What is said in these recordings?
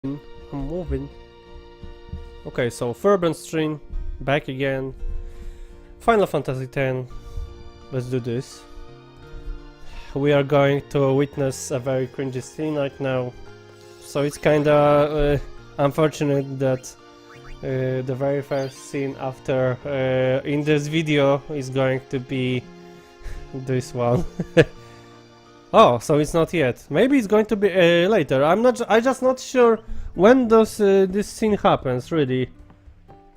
I'm moving. Okay, so Furbens stream, back again. Final Fantasy X. Let's do this. We are going to witness a very cringy scene right now. So it's kinda unfortunate that the very first scene after in this video is going to be this one. Oh, so it's not yet. Maybe it's going to be later. I just not sure when does this scene happens, really.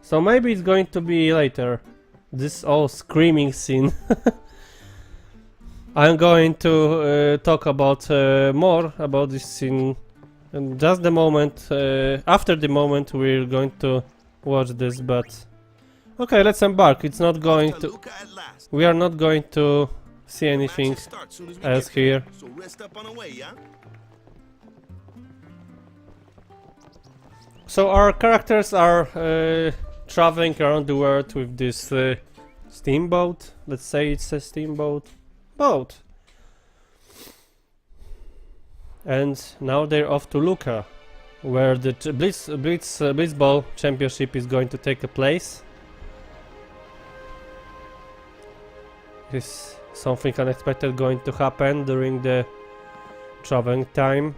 So maybe it's going to be later. This all screaming scene. I'm going to talk about more about this scene and just the moment after the moment we're going to watch this. But okay, let's embark. It's not going to. We are not going to see anything else here. So rest up on the way, yeah? So our characters are traveling around the world with this steamboat. Let's say it's a steamboat boat. And now they're off to Lucca, where the Blitzball championship is going to take place. Is something unexpected going to happen during the traveling time?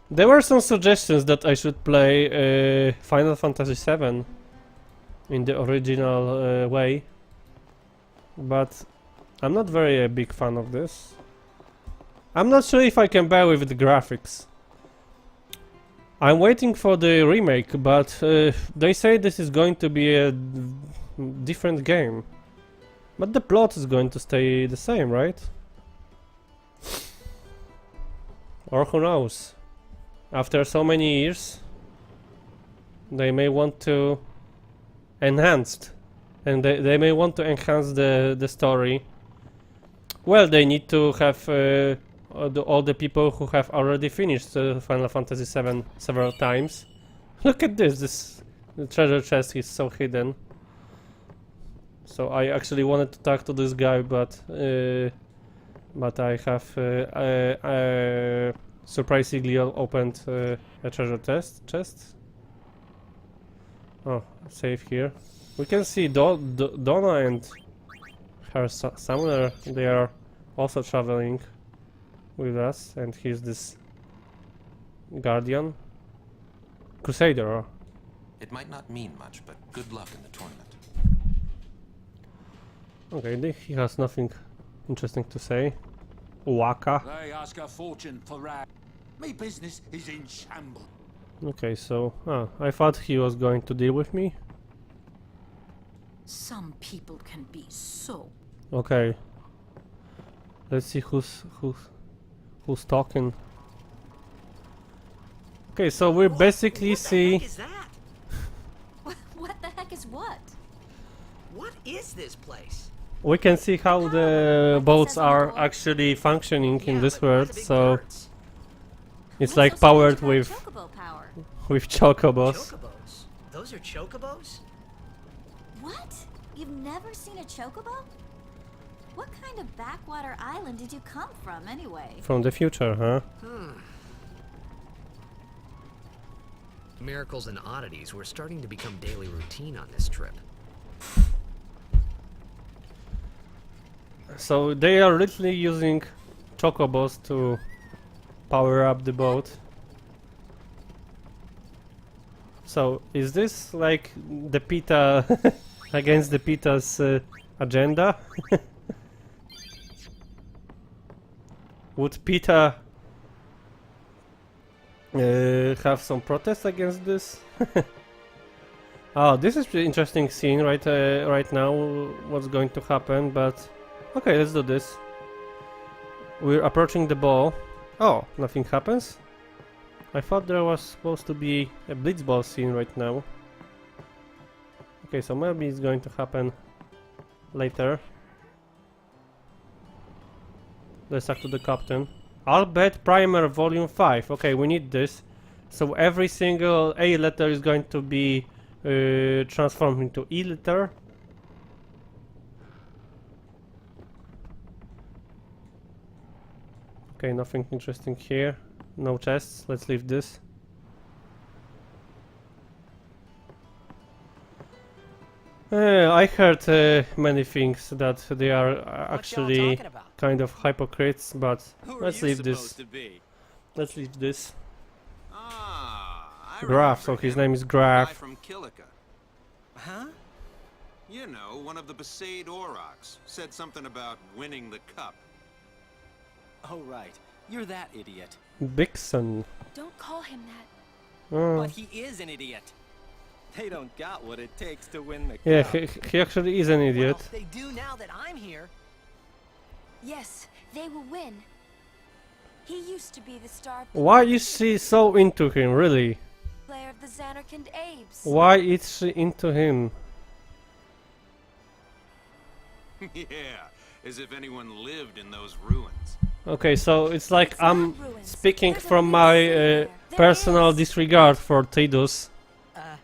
There were some suggestions that I should play Final Fantasy VII in the original way, but I'm not very a big fan of this. I'm not sure if I can bear with the graphics. I'm waiting for the remake, but they say this is going to be a different game. But the plot is going to stay the same, right? Or who knows? After so many years, they may want to enhance, and they may want to enhance the story. Well, they need to have all the people who have already finished Final Fantasy VII several times. Look at this! The treasure chest is so hidden. So I actually wanted to talk to this guy, but I have surprisingly opened a treasure chest. Oh, save here. We can see Donna and her summoner. They are also traveling with us, and here's this guardian, crusader. It might not mean much, but good luck in the tournament. Okay, he has nothing interesting to say. Wakka. They ask a fortune for rag. My business is in shambles. Okay, so I thought he was going to deal with me. Some people can be so. Okay. Let's see who's talking. Okay, so we basically see. What the heck is that? What the heck is what? What is this place? We can see how the boats are actually functioning in this world. So it's like powered with chocobo power. chocobos. Chocobos? Those are chocobos? What? You've never seen a chocobo? What kind of backwater island did you come from, anyway? From the future, huh? Miracles and oddities were starting to become daily routine on this trip. So they are literally using chocobos to power up the boat. So is this like the PETA against the PETA's agenda? Would PETA have some protests against this? Oh, this is pretty interesting scene right now. What's going to happen? But okay, let's do this. We're approaching the ball. Oh, nothing happens? I thought there was supposed to be a Blitzball scene right now. Okay, so maybe it's going to happen later. Let's talk to the captain. Albert Primer Volume 5. Okay, we need this. So every single A letter is going to be transformed into E letter. Okay, nothing interesting here. No chests. Let's leave this. I heard many things that they are What y'all actually talking about? kind of hypocrites, but Who are let's you leave this. supposed to be? Let's leave this. Ah, I Graf, so remember his him. name is Guy Graf. from Kilika. Huh? You know, one of the Besaid Aurochs. Said something about winning the cup. Oh, right. You're that idiot. Bixen. Don't call him that. Oh. But he is an idiot. They don't got what it takes to win the Yeah, cup. he actually is an idiot. Well, they do now that I'm here. Yes, they will win. He used to be the star Why is she so into him, really? player of the Xanarkand Apes. Why is she into him? Yeah, as if anyone lived in those ruins. Okay, so it's like It's I'm not ruins. speaking There's a from big my city there. There personal is. disregard for Tidus. Uh,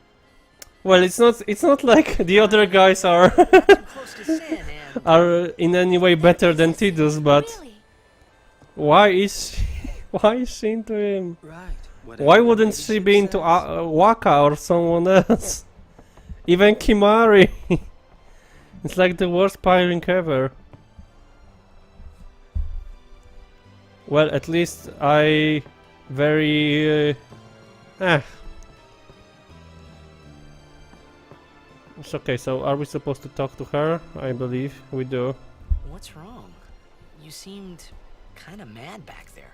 Well, it's not like the other guys are too close to sin and... are in any way better than Tidus, but Really? why is she into him? Right. Why wouldn't she be into Wakka or someone else? Even Kimari. It's like the worst pairing ever. Well, at least I very It's okay, so are we supposed to talk to her? I believe we do. What's wrong? You seemed kind of mad back there.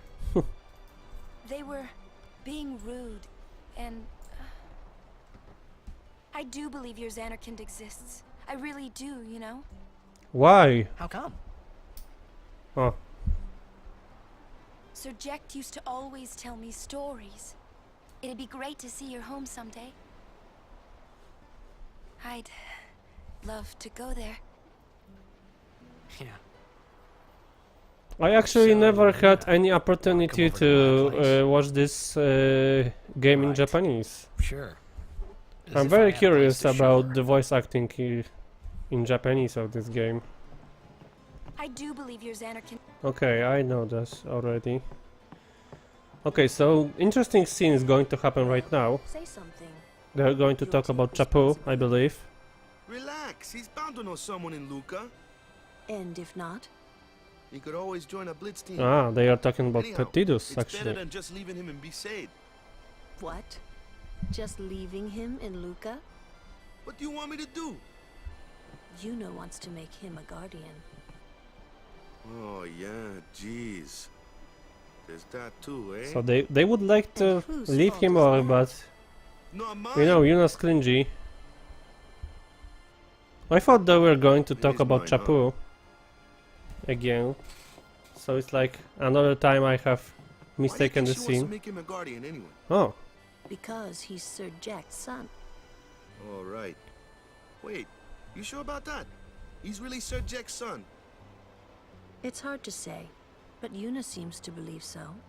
They were being rude, and I do believe your Xanarkand exists. I really do, you know? Why? How come? Oh, Sir Jecht used to always tell me stories. It'd be great to see your home someday. I'd love to go there. Yeah. I actually So, never had yeah, any opportunity come over to my to place. watch this game in Right. Japanese. Sure. As I'm if I very had a place curious to show about her. the voice acting in Japanese of this game. I do believe your Xanarkand. Okay, I know this already. Okay, so interesting scene is going to happen right now. Say something. They're going to talk about Chapu, I believe. Relax, he's bound to know someone in Lucca. And if not, He could always join a blitz team. Ah, they are talking about Anyhow, Tidus, it's better actually. than just leaving him in Besaid. what? Just leaving him in Lucca? What do you want me to do? Yuna wants to make him a guardian. Oh yeah, jeez. There's that too, eh? So they would like to And whose leave fault him is on, that? but Not mine. you know, Yuna's clingy. I thought they were going to It talk is about mine, huh? Chapu again. So it's like another time I have Why do you mistaken think the she wants to scene. make him a guardian anyway? Oh, Because he's Sir Jack's son. All right. Wait, you sure about that? He's really Sir Jack's son. It's hard to say, but Yuna seems to believe so.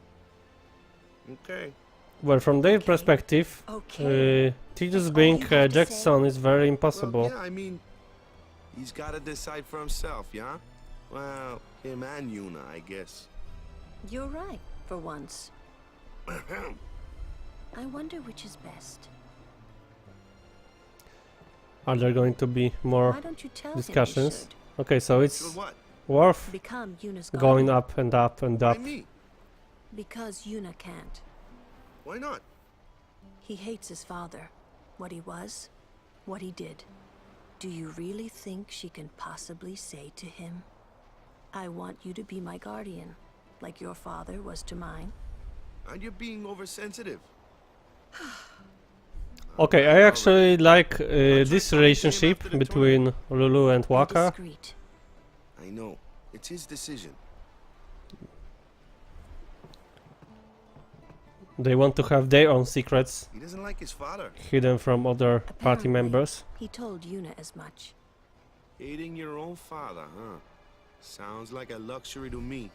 Okay. well, from their Okay. perspective, Okay. Tidus That's all being you have to Jack's say? son is very impossible. Well, yeah, I mean, he's gotta decide for himself, yeah? Well, him and Yuna, I guess. You're right, for once. I wonder which is best. Are there going to be more Why don't you tell discussions? him Okay, so So it's what? Worf he should become Yuna's going guardian? up and up and Why up. me? Because Yuna can't. Why not? He hates his father. What he was, what he did. Do you really think she can possibly say to him, I want you to be my guardian, like your father was to mine? And you're being oversensitive. Okay, I actually like this relationship after the between Lulu and Be Wakka. discreet. I know. It's his decision. They want to have their own secrets He doesn't like his father. hidden from other party Apparently, members. He told Yuna as much. Hating your own father, huh? Sounds like a luxury to me.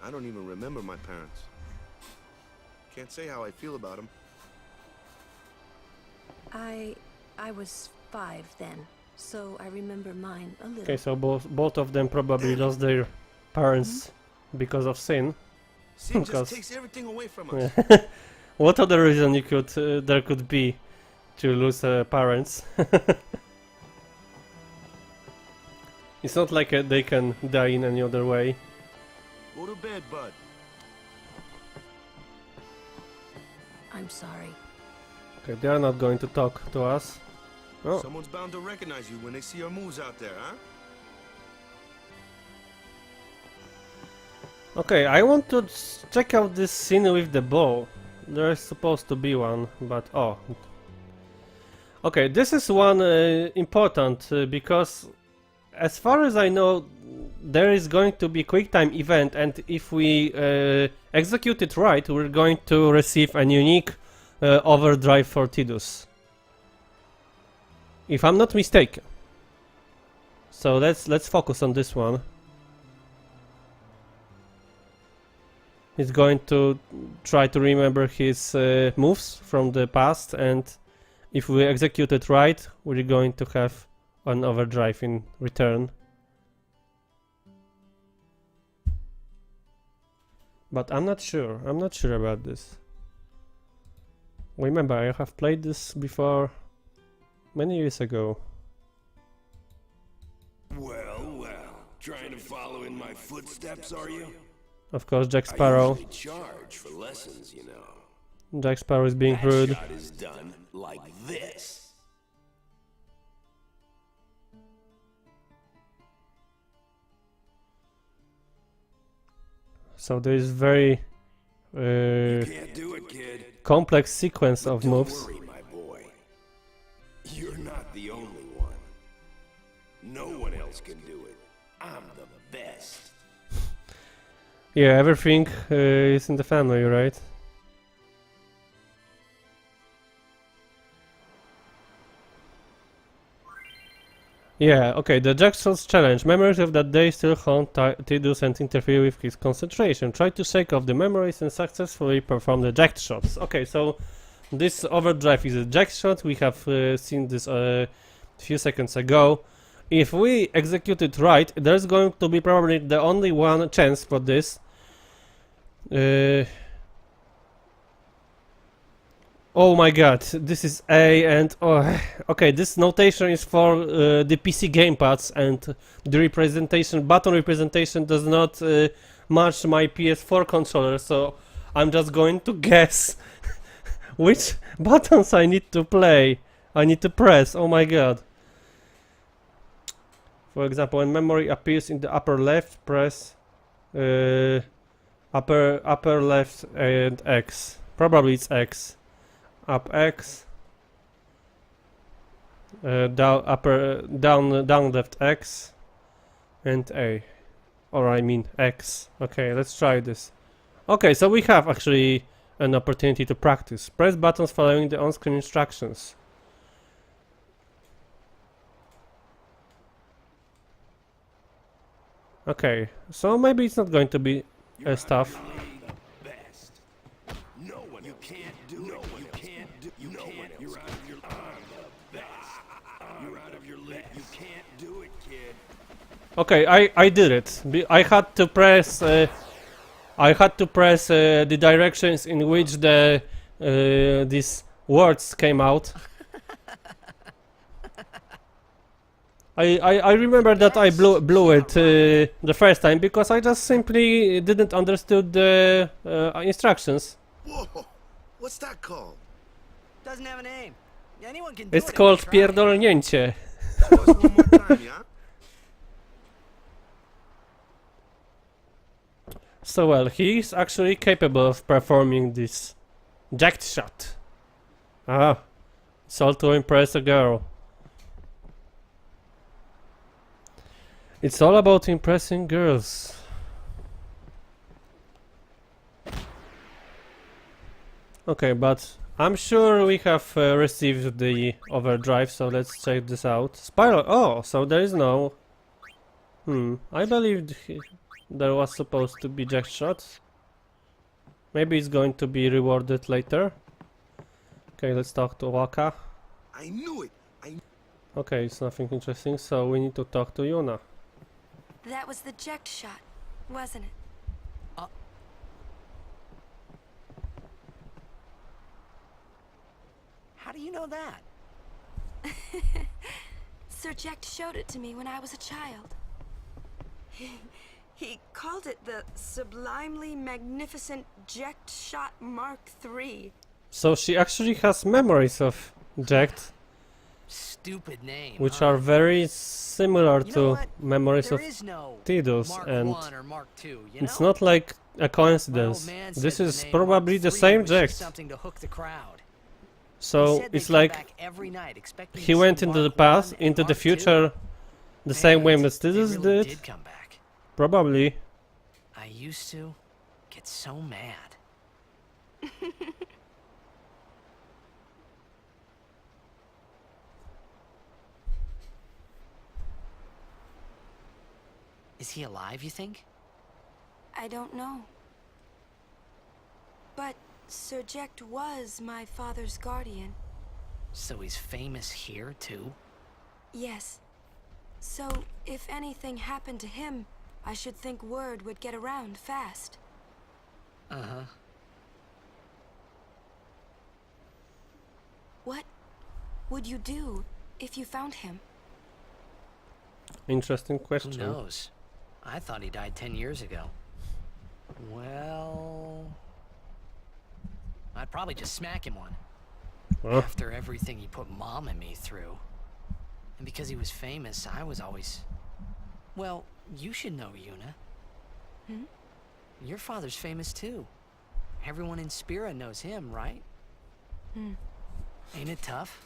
I don't even remember my parents. Can't say how I feel about them. I was 5 then, so I remember mine a little. Okay, so both of them probably lost their parents because of sin. Sin just Because- takes everything away from us. What other reason you could there could be to lose parents? It's not like they can die in any other way. Go to bed, bud. I'm sorry. Okay, they are not going to talk to us. Oh, Someone's bound to recognize you when they see your moves out there, huh? okay. I want to check out this scene with the ball. There is supposed to be one, but oh. Okay, this is one important because, as far as I know, there is going to be QuickTime event, and if we execute it right, we're going to receive a unique overdrive for Tidus. If I'm not mistaken. So let's focus on this one. He's going to try to remember his moves from the past, and if we execute it right, we're going to have an overdrive in return. But I'm not sure about this. Remember, I have played this before many years ago. Well, trying to follow in my footsteps, are you? Of course, Jack Sparrow. I usually charge for lessons, you know. Jack Sparrow is being That rude. shot is done like this. So there is very You can't do it, kid. complex sequence of Don't moves. worry, my boy. You're not the only one. No one else can do it. I'm the best. Yeah, everything is in the family, right? Yeah, okay, the Jackshot's challenge. Memories of that day still haunt Tidus and interfere with his concentration. Try to shake off the memories and successfully perform the Jackshots. Okay, so this overdrive is a Jackshot. We have seen this a few seconds ago. If we execute it right, there's going to be probably the only one chance for this. Oh my god, this is A and oh, okay, this notation is for the PC gamepads, and the representation, button representation does not match my PS4 controller, so I'm just going to guess which buttons I need to press. Oh my god. For example, when memory appears in the upper left, press upper left and X. Probably it's X. Up X. Down left X. And A. Or I mean X. Okay, let's try this. Okay, so we have actually an opportunity to practice. Press buttons following the on-screen instructions. Okay, so maybe it's not going to be tough. No one you can't do. No one you can't do. You can't. You're out of your. I'm the best. You're out of your league. You can't do it, kid. Okay, I did it. I had to press the directions in which the these words came out. I remember that I blew it the first time because I just simply didn't understood the instructions. Whoa! What's that called? Doesn't have a name. Anyone can do It's it if called they try. pierdolnięcie. Tell us one more time, yeah? So well, he is actually capable of performing this Jackshot. Ah, it's all to impress a girl. It's all about impressing girls. Okay, but I'm sure we have received the overdrive, so let's check this out. Spiral. Oh, so there is no. I believed there was supposed to be Jackshot. Maybe it's going to be rewarded later. Okay, let's talk to Wakka. I knew it. Okay, it's nothing interesting, so we need to talk to Yuna. That was the Jackshot, wasn't it? How do you know that? Sir Jack showed it to me when I was a child. He called it the sublimely magnificent Jackshot Mark III. So she actually has memories of Jacked, Stupid name. which huh? are very similar You know to what? memories There of is no Tidus, Mark and 1 or Mark 2, you it's know? not like a My old coincidence. man This said the is name probably Mark the III same was just Jacked. something to hook the crowd. He So said they'd it's come like back every night, expecting he to went see into the Mark past, 1 and into the Mark 2. future, the same way And as they Tidus really did. did come back. Probably. I used to get so mad. Is he alive, you think? I don't know. But Sir Jack was my father's guardian. So he's famous here, too? Yes. So, if anything happened to him, I should think word would get around fast. Uh-huh. What would you do if you found him? Interesting Who question. knows? I thought he died 10 years ago. Well... I'd probably just smack him one. Huh? After everything he put Mom and me through. And because he was famous, I was always... Well, you should know, Yuna. Hmm? Your father's famous too. Everyone in Spira knows him, right? Hmm. Ain't it tough?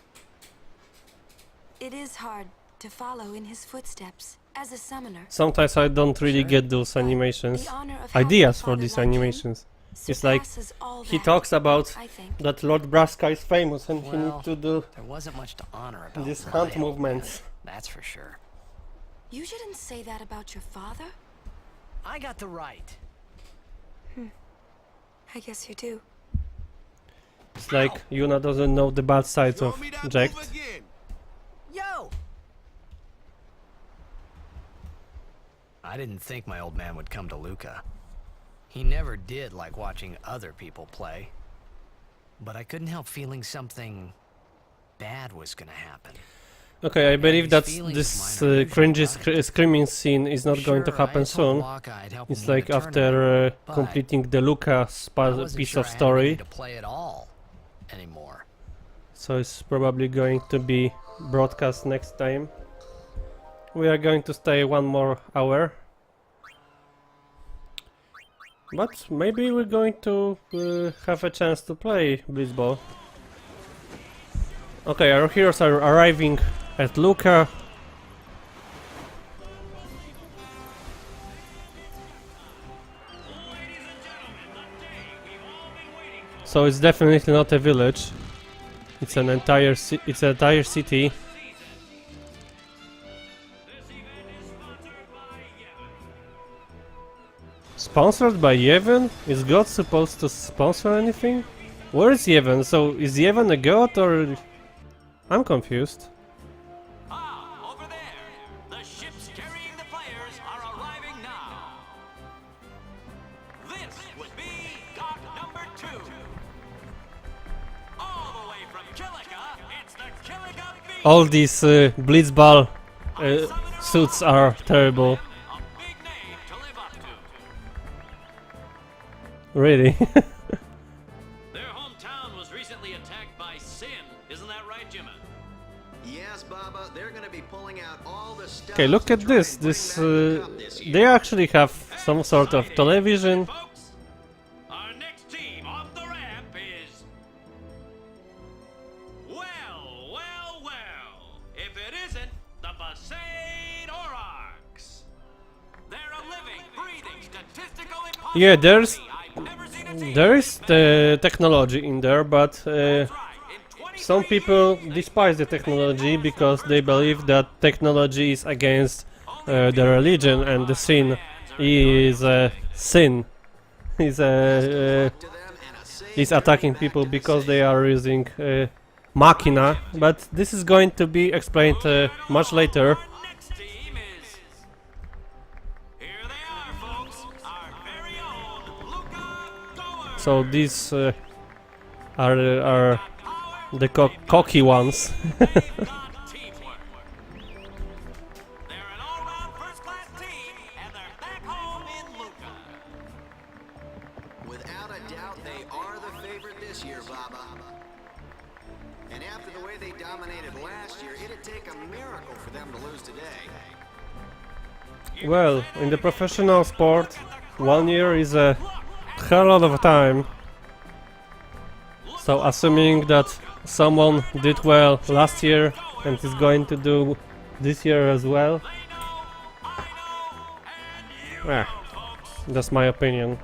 It is hard to follow in his footsteps as a summoner. Sometimes I don't really get those animations. The honor of having Ideas a for father these like him animations. It's like surpasses all he that, talks about I think. that Lord Braska is famous and he Well, needs to do there wasn't much to honor about these my hand old movements. man, that's for sure. You shouldn't say that about your father. I got the right. I guess you do. It's like Yuna doesn't know the bad sides Show of me that Jacked. move again. Yo! I didn't think my old man would come to Lucca. He never did like watching other people play. But I couldn't help feeling something bad was gonna happen. Okay, I believe that these feelings this of mine are cringy usually right. screaming scene is not going to Sure, I happen had told soon. Wakka I'd help It's him win like the after tournament, but completing the Lucca I wasn't piece sure of I had story. any to play at all anymore. So it's probably going to be broadcast next time. We are going to stay 1 more hour. But maybe we're going to have a chance to play Blitzball. Okay, our heroes are arriving at Lucca. So it's definitely not a village. It's an entire city. Sponsored by Yevon? Is God supposed to sponsor anything? Where is Yevon? So is Yevon a god or... I'm confused. Ah, over there. The ships carrying the players are arriving now. This would be dock number 2. All the way from Kilika, it's the Kilika Village. All these Blitzball suits are terrible. A big name to live up to. Really? Their hometown was recently attacked by Sin. Isn't that right, Jimmy? Yes, Baba, they're gonna be pulling out all the stuff. Okay, look at this. They actually have some sort of television. Folks, our next team off the ramp is... Well. If it isn't the Besaid Aurochs. They're a living, breathing, statistical impossibility. Yeah, I've never seen a team. there is the technology in there, but That's right. In some 23 people years, despise the technology because they believe that technology is against the religion, and the sin is sin. Is attacking people because they are using machina. But this is going to be explained much later. Our next team is... Here they are, folks. Our very own Lucca Goers. So these are Power The cocky ones. They've got teamwork. They're an all-round first-class team, and they're back home in Lucca. Without a doubt, they are the favorite this year, Baba. And after the way they dominated last year, it'd take a miracle for them to lose today. Well, in the professional sport, 1 year is a hell lot of time. So assuming that someone did well last year and is going to do this year as well, that's my opinion.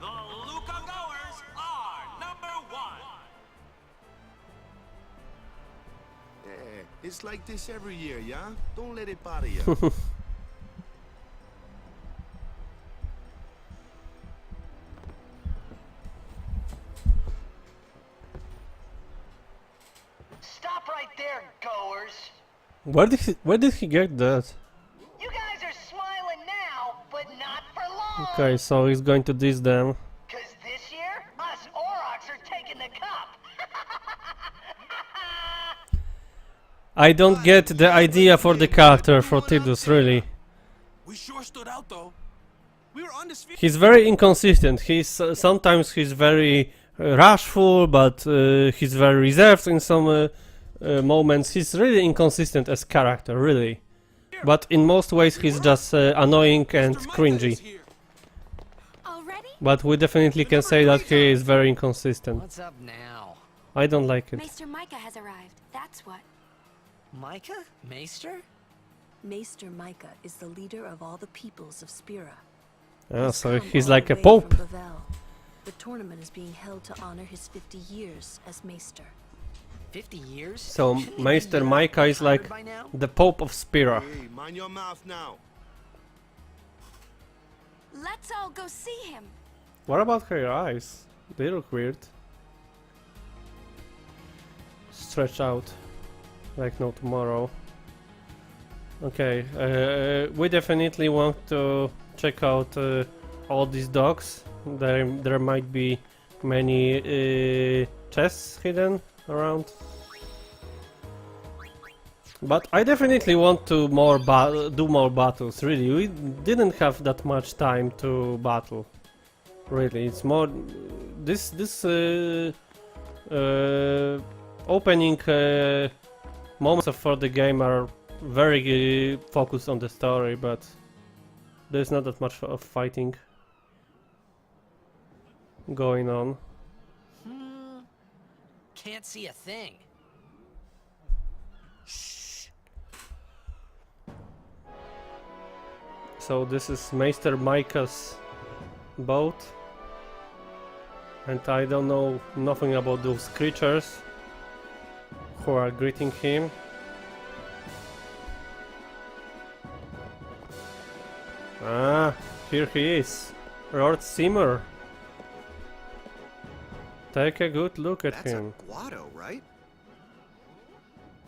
The Lucca goers are number 1. Yeah, it's like this every year, yeah? Don't let it bother you. Stop right there, goers. Where did he get that? You guys are smiling now, but not for long. Okay, so he's going to diss them. Cause this year, us Aurochs are taking the cup. I don't get the idea for the character for Tidus, really. We sure stood out though. We were undisputed. He's very inconsistent. Sometimes he's very rushful, but he's very reserved in some moments. He's really inconsistent as character, really. But in most ways he's just annoying and cringy. Already? But we definitely can say that he is very inconsistent. What's up now? I don't like it. Maester Micah has arrived. That's what. Micah? Maester? Maester Micah is the leader of all the peoples of Spira. Ah, so come he's all like the a way pope. from Bavel. The tournament is being held to honor his 50 years as Maester. 50 years? So Shouldn't he Maester be Micah is like retired by now? the Pope of Spira. Hey, mind your mouth now. Let's all go see him. What about her eyes? They look weird. Stretch out like no tomorrow. Okay, we definitely want to check out all these dogs. There might be many chests hidden around. But I definitely want to do more battles, really. We didn't have that much time to battle. Really, it's more... This opening moments for the game are very focused on the story, but there's not that much of fighting going on. Can't see a thing. So this is Maester Micah's boat, and I don't know nothing about those creatures who are greeting him. Ah, here he is, Lord Simmer. Take a good look at him. That's a Guado, right?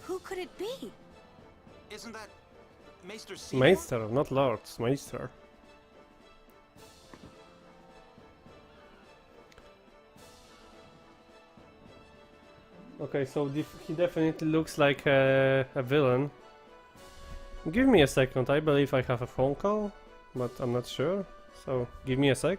Who could it be? Isn't that Maester Seymour? Maester, not Lord, Maester. Okay, so he definitely looks like a villain. Give me a second, I believe I have a phone call, but I'm not sure, so give me a sec.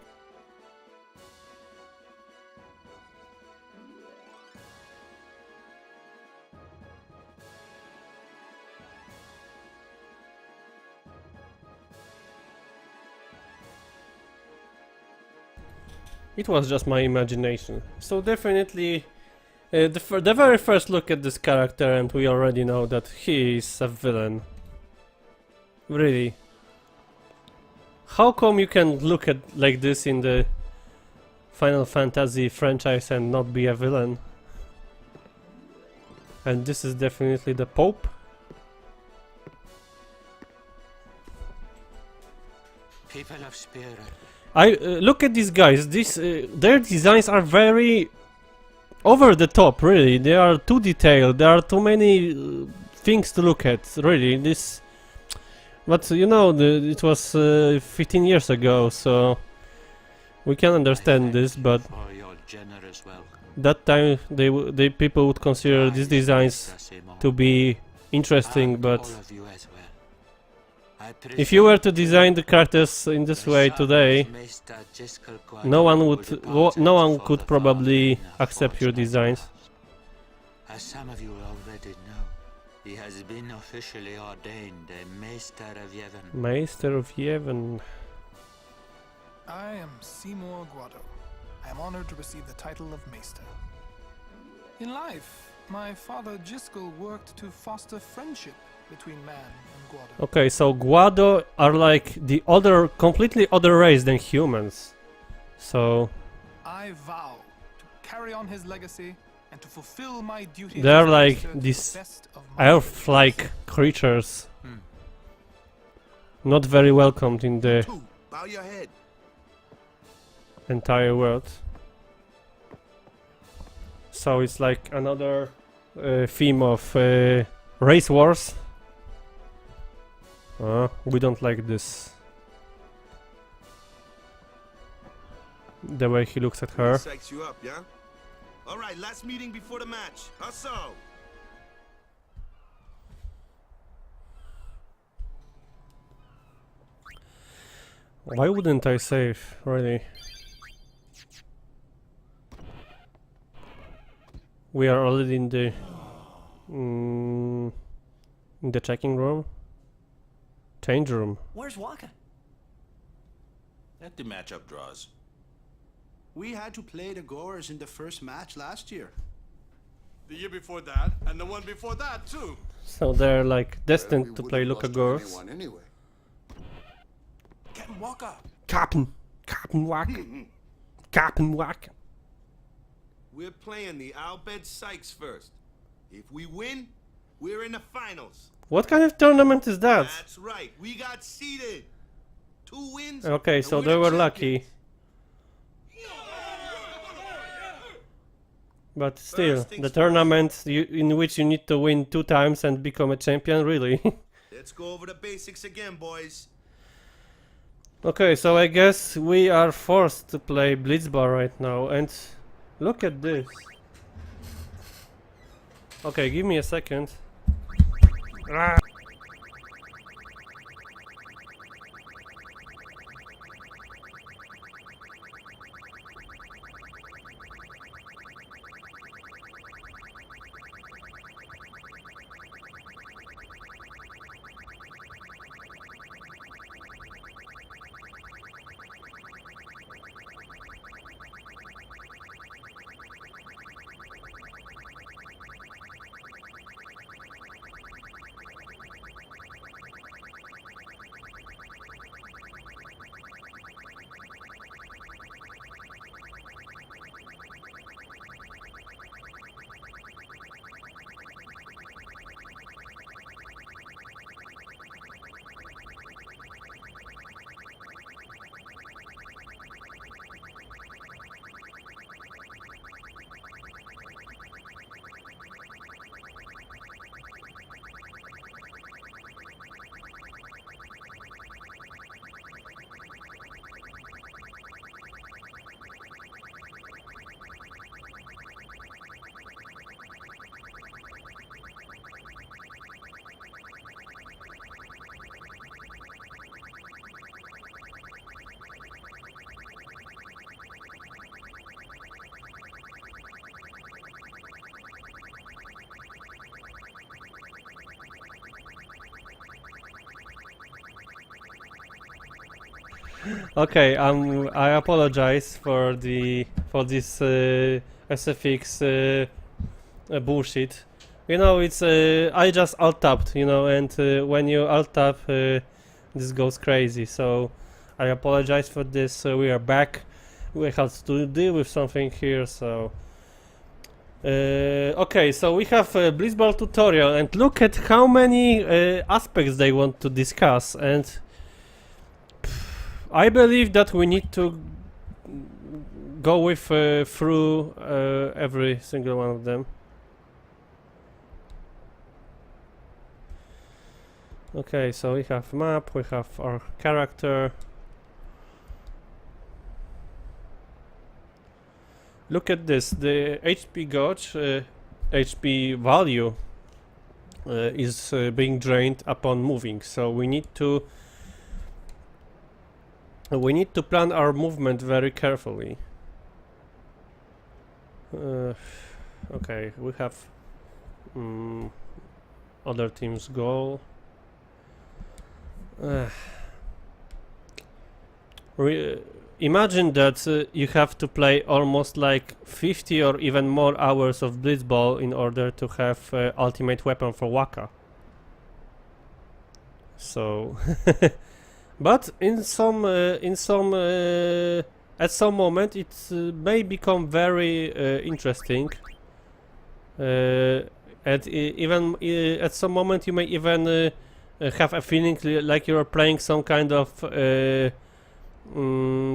It was just my imagination. So definitely the very first look at this character, and we already know that he is a villain. Really. How come you can look at like this in the Final Fantasy franchise and not be a villain? And this is definitely the Pope. People of Spirit. I look at these guys. Their designs are very over the top. Really, they are too detailed. There are too many things to look at. Really, this. But you know, it was 15 years ago, so we can understand this. But For your generous welcome. that time they people would consider these designs to be interesting, but if you were to design the characters in this way today, no one could probably accept your designs. As some of you already know, he has been officially ordained a Maester of Yevon. Maester of Yevon. I am Seymour Guado. I am honored to receive the title of Maester. In life, my father Jiskel worked to foster friendship between man and Guado. Okay, so Guado are like the completely other race than humans. So I vow to carry on his legacy and to fulfill my duty. They are like these elf-like creatures. Not very welcomed in the Bow your head. entire world. So it's like another theme of race wars. We don't like this. The way he looks at her. Psychs you up, yeah? All right, last meeting before the match. How so? Why wouldn't I save, really? We are already in the checking room. Change room. Where's Wakka? Let the matchup draws. We had to play the Gorers in the first match last year. The year before that, and the one before that too. So they're like destined to play Lucca Gores. Anyway. Captain Wakka. Captain Wakka. Captain Wakka. We're playing the Albed Sykes first. If we win, we're in the finals. What kind of tournament is that? That's right. We got seeded. 2 wins. Okay, so they were lucky. But still, the tournament in which you need to win 2 times and become a champion, really. Let's go over the basics again, boys. Okay, so I guess we are forced to play Blitzball right now, and look at this. Okay, give me a second. Ah. Okay, I apologize for this SFX bullshit. You know, it's I just alt tapped, you know, and when you alt tap, this goes crazy. So I apologize for this. We are back. We have to deal with something here. So okay, so we have a Blitzball tutorial, and look at how many aspects they want to discuss, and I believe that we need to go with through every single one of them. Okay, so we have map, we have our character. Look at this. The HP gauge, HP value is being drained upon moving. So we need to plan our movement very carefully. Okay, we have other team's goal. Imagine that you have to play almost like 50 or even more hours of Blitzball in order to have ultimate weapon for Wakka. So, but at some moment it may become very interesting. Even at some moment you may even have a feeling like you're playing some kind of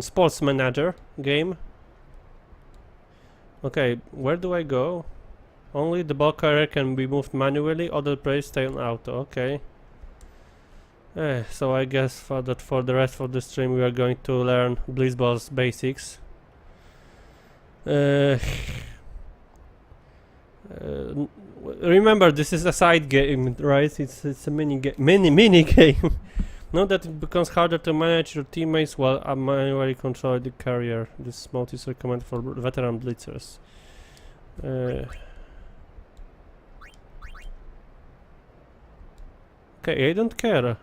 sports manager game. Okay, where do I go? Only the ball carrier can be moved manually, other players stay on auto. Okay. So I guess for the rest of the stream we are going to learn Blitzball's basics. Remember, this is a side game, right? It's a mini game. Note that it becomes harder to manage your teammates while manually control the carrier. This mode is recommended for veteran blitzers. Okay, I don't care.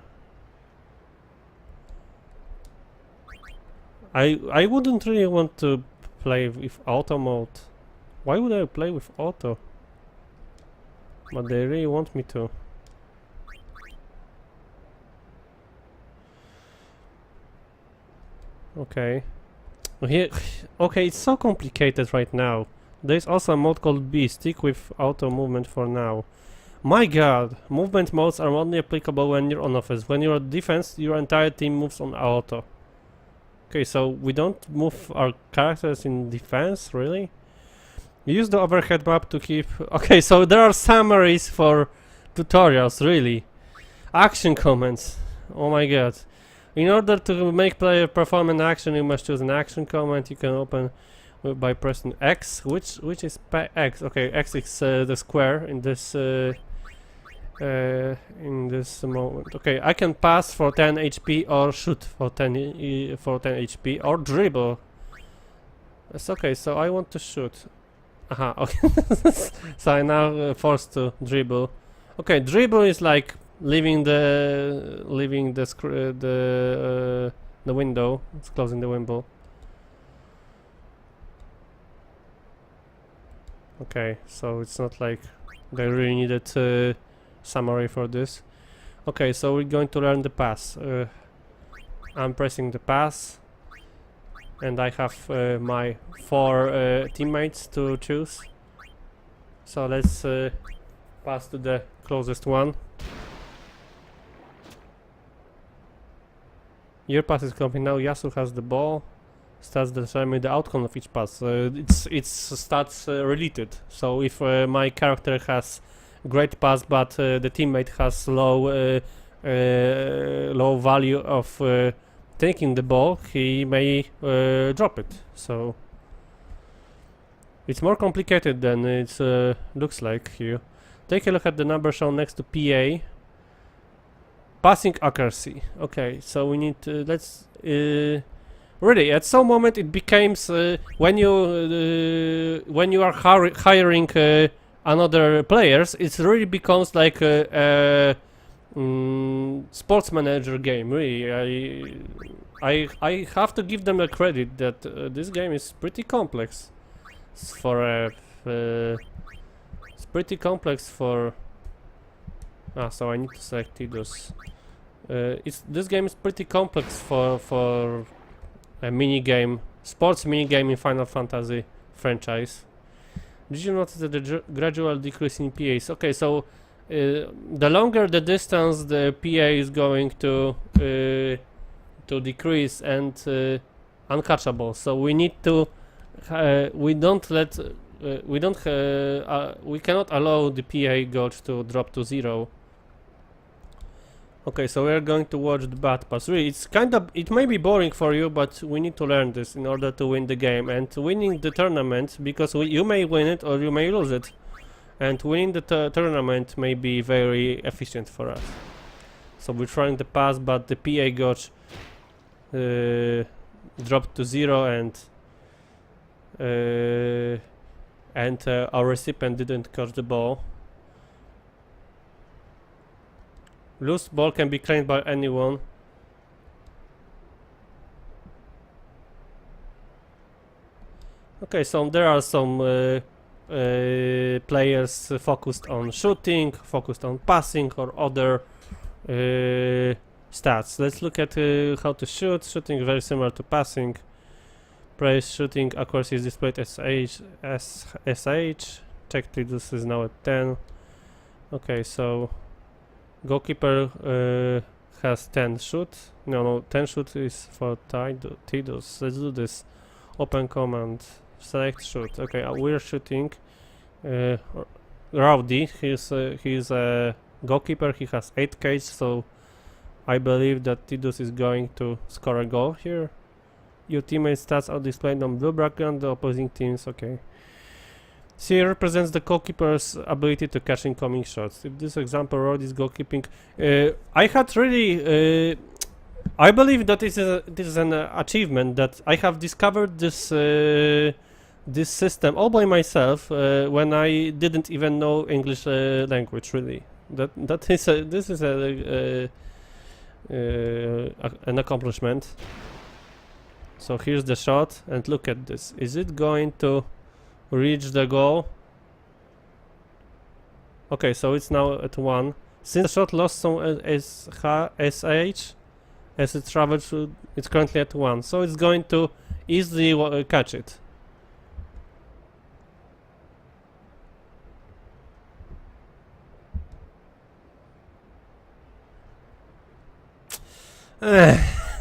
I wouldn't really want to play with auto mode. Why would I play with auto? But they really want me to. Okay. Here, okay, it's so complicated right now. There's also a mode called B. Stick with auto movement for now. My god! Movement modes are only applicable when you're on offense. When you're on defense, your entire team moves on auto. Okay, so we don't move our characters in defense, really? Use the overhead map to keep... Okay, so there are summaries for tutorials, really. Action comments. Oh my god. In order to make player perform an action, you must choose an action comment. You can open by pressing X, which is X. Okay, X is the square in this moment. Okay, I can pass for 10 HP or shoot for 10 HP or dribble. It's okay. So I want to shoot. Aha. Okay. So I'm now forced to dribble. Okay, dribble is like leaving the window. It's closing the window. Okay, so it's not like they really needed summary for this. Okay, so we're going to learn the pass. I'm pressing the pass, and I have my 4 teammates to choose. So let's pass to the closest one. Your pass is complete. Now Yasu has the ball. Stats determine the outcome of each pass. It's stats related. So if my character has great pass, but the teammate has low value of taking the ball, he may drop it. So it's more complicated than it looks like here. Take a look at the number shown next to PA. Passing accuracy. Okay, so we need to really, at some moment it becomes when you are hiring another players, it really becomes like a sports manager game. Really, I have to give them a credit that this game is pretty complex. It's pretty complex for. So I need to select Tidus. This game is pretty complex for a minigame, sports minigame in Final Fantasy franchise. Did you notice the gradual decrease in PAs? Okay, so the longer the distance, the PA is going to decrease and uncatchable. So we need to we cannot allow the PA gauge to drop to 0. Okay, so we're going to watch the bat pass. Really, it may be boring for you, but we need to learn this in order to win the game. And winning the tournament, because you may win it or you may lose it. And winning the tournament may be very efficient for us. So we're trying the pass, but the PA gauge dropped to 0 and our recipient didn't catch the ball. Loose ball can be claimed by anyone. Okay, so there are some players focused on shooting, focused on passing, or other stats. Let's look at how to shoot. Shooting very similar to passing. Praise shooting accuracy is displayed as SH. Check this is now at 10. Okay, so goalkeeper has 10 shoot. No, 10 shoot is for Tidus. Let's do this. Open command. Select shoot. Okay, we're shooting. Rowdy. He's a goalkeeper. He has 8 cage, so I believe that Tidus is going to score a goal here. Your teammate stats are displayed on blue background. The opposing teams. Okay. C represents the goalkeeper's ability to catch incoming shots. If this example road is goalkeeping, I had really, I believe that this is an achievement that I have discovered this this system all by myself when I didn't even know English language. Really, this is an accomplishment. So here's the shot, and look at this. Is it going to reach the goal? Okay, so it's now at 1. Since the shot lost some SH as it traveled through, it's currently at 1. So it's going to easily catch it.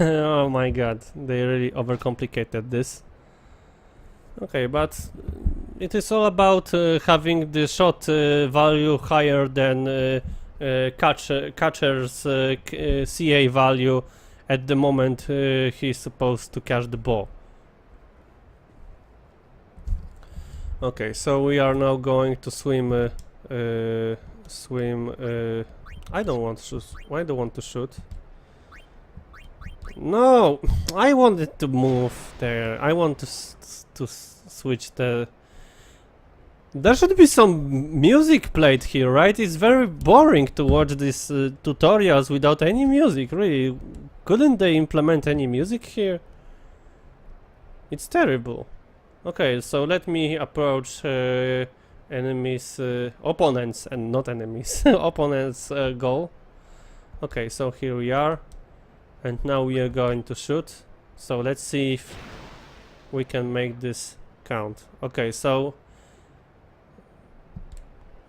Oh my god, they really overcomplicated this. Okay, but it is all about having the shot value higher than catcher's CA value at the moment he's supposed to catch the ball. Okay, so we are now going to swim. I don't want to shoot. Why do I want to shoot? No, I wanted to move there. I want to switch the. There should be some music played here, right? It's very boring to watch these tutorials without any music. Really, couldn't they implement any music here? It's terrible. Okay, so let me approach enemies, opponents, and not enemies. Opponents' goal. Okay, so here we are. And now we are going to shoot. So let's see if we can make this count. Okay, so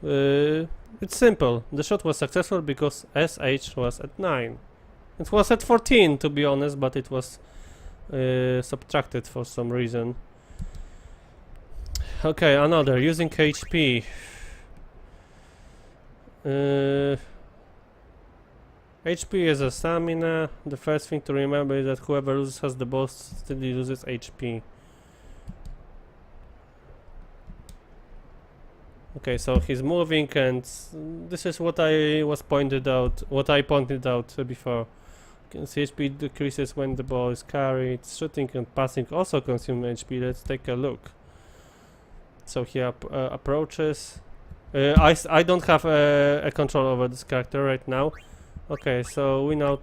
it's simple. The shot was successful because SH was at 9. It was at 14 to be honest, but it was subtracted for some reason. Okay, another using HP. HP is a stamina. The first thing to remember is that whoever has the most still loses HP. Okay, so he's moving, and this is what I pointed out before. You can see HP decreases when the ball is carried. Shooting and passing also consume HP. Let's take a look. So he approaches. I don't have a control over this character right now. Okay, so we now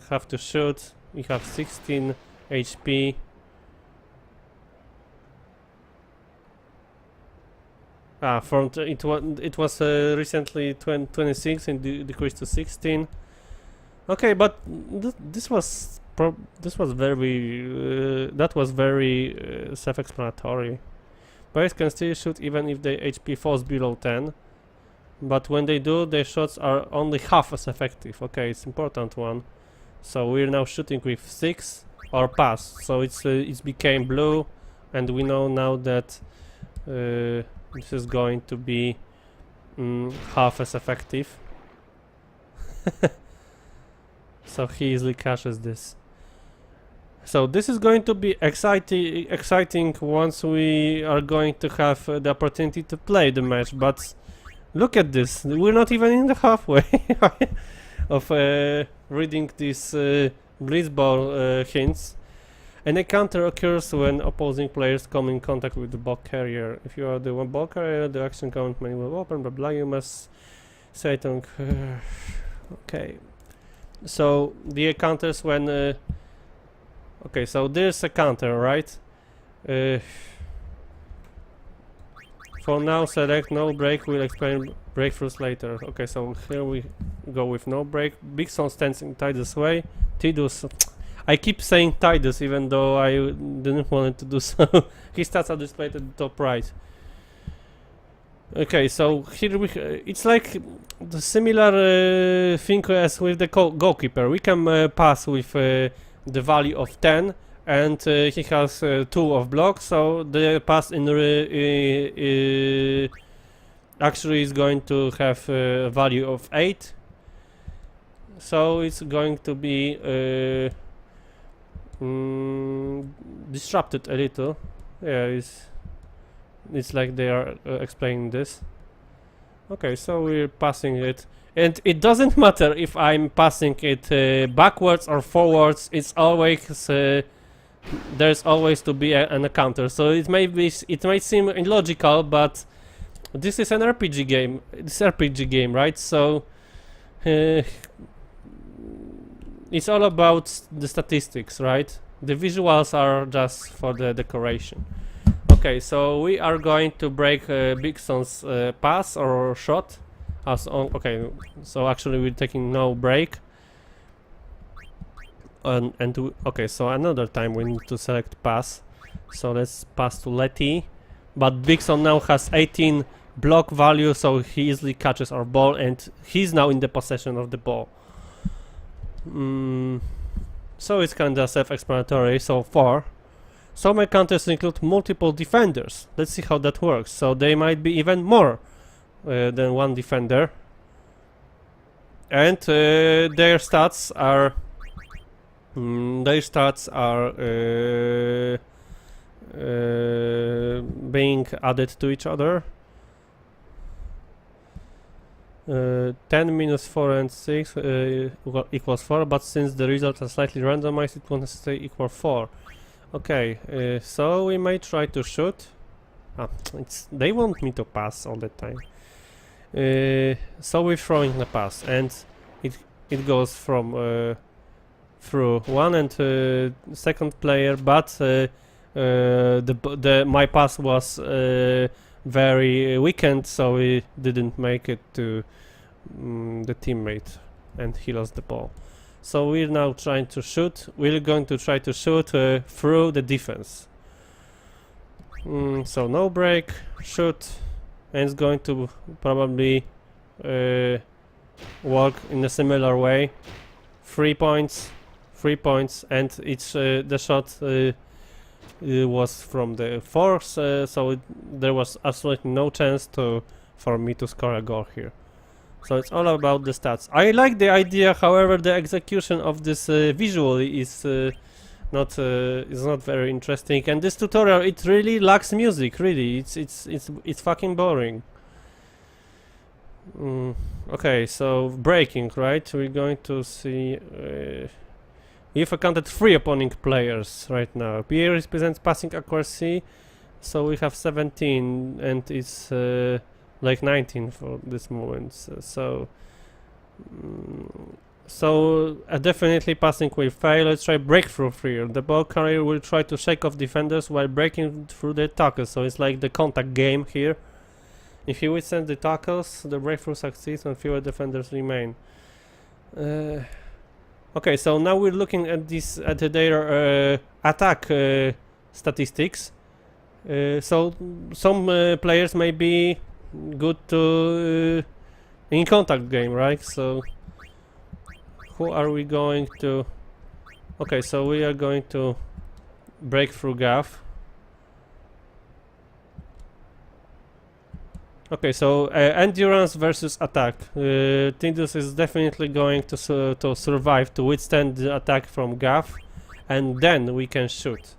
have to shoot. We have 16 HP. It was recently 26 and decreased to 16. Okay, but this was very self-explanatory. Players can still shoot even if their HP falls below 10. But when they do, their shots are only half as effective. Okay, it's important one. So we're now shooting with 6 or pass. So it's became blue, and we know now that this is going to be half as effective. So he easily catches this. So this is going to be exciting once we are going to have the opportunity to play the match, but look at this, we're not even in the halfway of reading these Blitzball hints. An encounter occurs when opposing players come in contact with the ball carrier. If you are the one ball carrier, the action count menu will open, blah blah, you must say it on... okay. So the encounters when... okay, so there's a counter, right? For now, select no break, we'll explain breakthroughs later. Okay, so here we go with no break. Big Son stands in Tidus' way. Tidus... I keep saying Tidus even though I didn't want it to do so. His stats are displayed at the top right. Okay, so here we... it's like the similar thing as with the goalkeeper. We can pass with the value of 10 and he has 2 of block, so the pass in actually is going to have a value of 8. So it's going to be disrupted a little. Yeah, it's like they are explaining this. Okay, so we're passing it, and it doesn't matter if I'm passing it backwards or forwards. It's always there's always to be an encounter. So it might seem illogical, but this is an RPG game. It's RPG game, right? So it's all about the statistics, right? The visuals are just for the decoration. Okay, so we are going to break Big Son's pass or shot. Okay, so actually we're taking no break. Okay, so another time we need to select pass. So let's pass to Letty. But Big Son now has 18 block value, so he easily catches our ball, and he's now in the possession of the ball. So it's kinda self-explanatory so far. Some encounters include multiple defenders. Let's see how that works. So they might be even more than one defender. And their stats are being added to each other. 10 minus 4 and 6 equals 4, but since the results are slightly randomized, it won't necessarily equal 4. Okay, so we may try to shoot. They want me to pass all the time. So we're throwing the pass, and it goes from through one and second player, but my pass was very weakened, so we didn't make it to the teammate, and he lost the ball. So we're now trying to shoot. We're going to try to shoot through the defense. So no break, shoot, and it's going to probably work in a similar way. 3 points, and it's the shot was from the force, so there was absolutely no chance for me to score a goal here. So it's all about the stats. I like the idea, however, the execution of this visually is not very interesting. And this tutorial, it really lacks music. Really, it's fucking boring. Okay, so breaking, right? We're going to see. We've accounted 3 opponent players right now. PA represents passing accuracy, so we have 17, and it's like 19 for this moment. So definitely passing will fail. Let's try breakthrough here. The ball carrier will try to shake off defenders while breaking through the tackles. So it's like the contact game here. If you withstand the tackles, the breakthrough succeeds and fewer defenders remain. Okay, so now we're looking at their attack statistics. So some players may be good to in contact game, right? So who are we going to? Okay, so we are going to break through Gav. Okay, so endurance versus attack. Tindus is definitely going to survive, to withstand the attack from Gav, and then we can shoot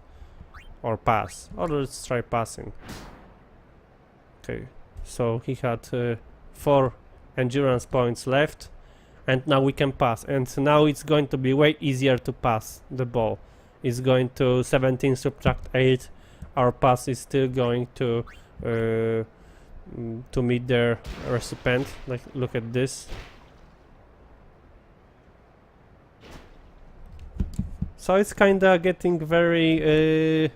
or pass. Or let's try passing. Okay, so he had 4 endurance points left, and now we can pass. And now it's going to be way easier to pass the ball. It's going to 17 subtract 8. Our pass is still going to meet their recipient. Like, look at this. So it's kinda getting very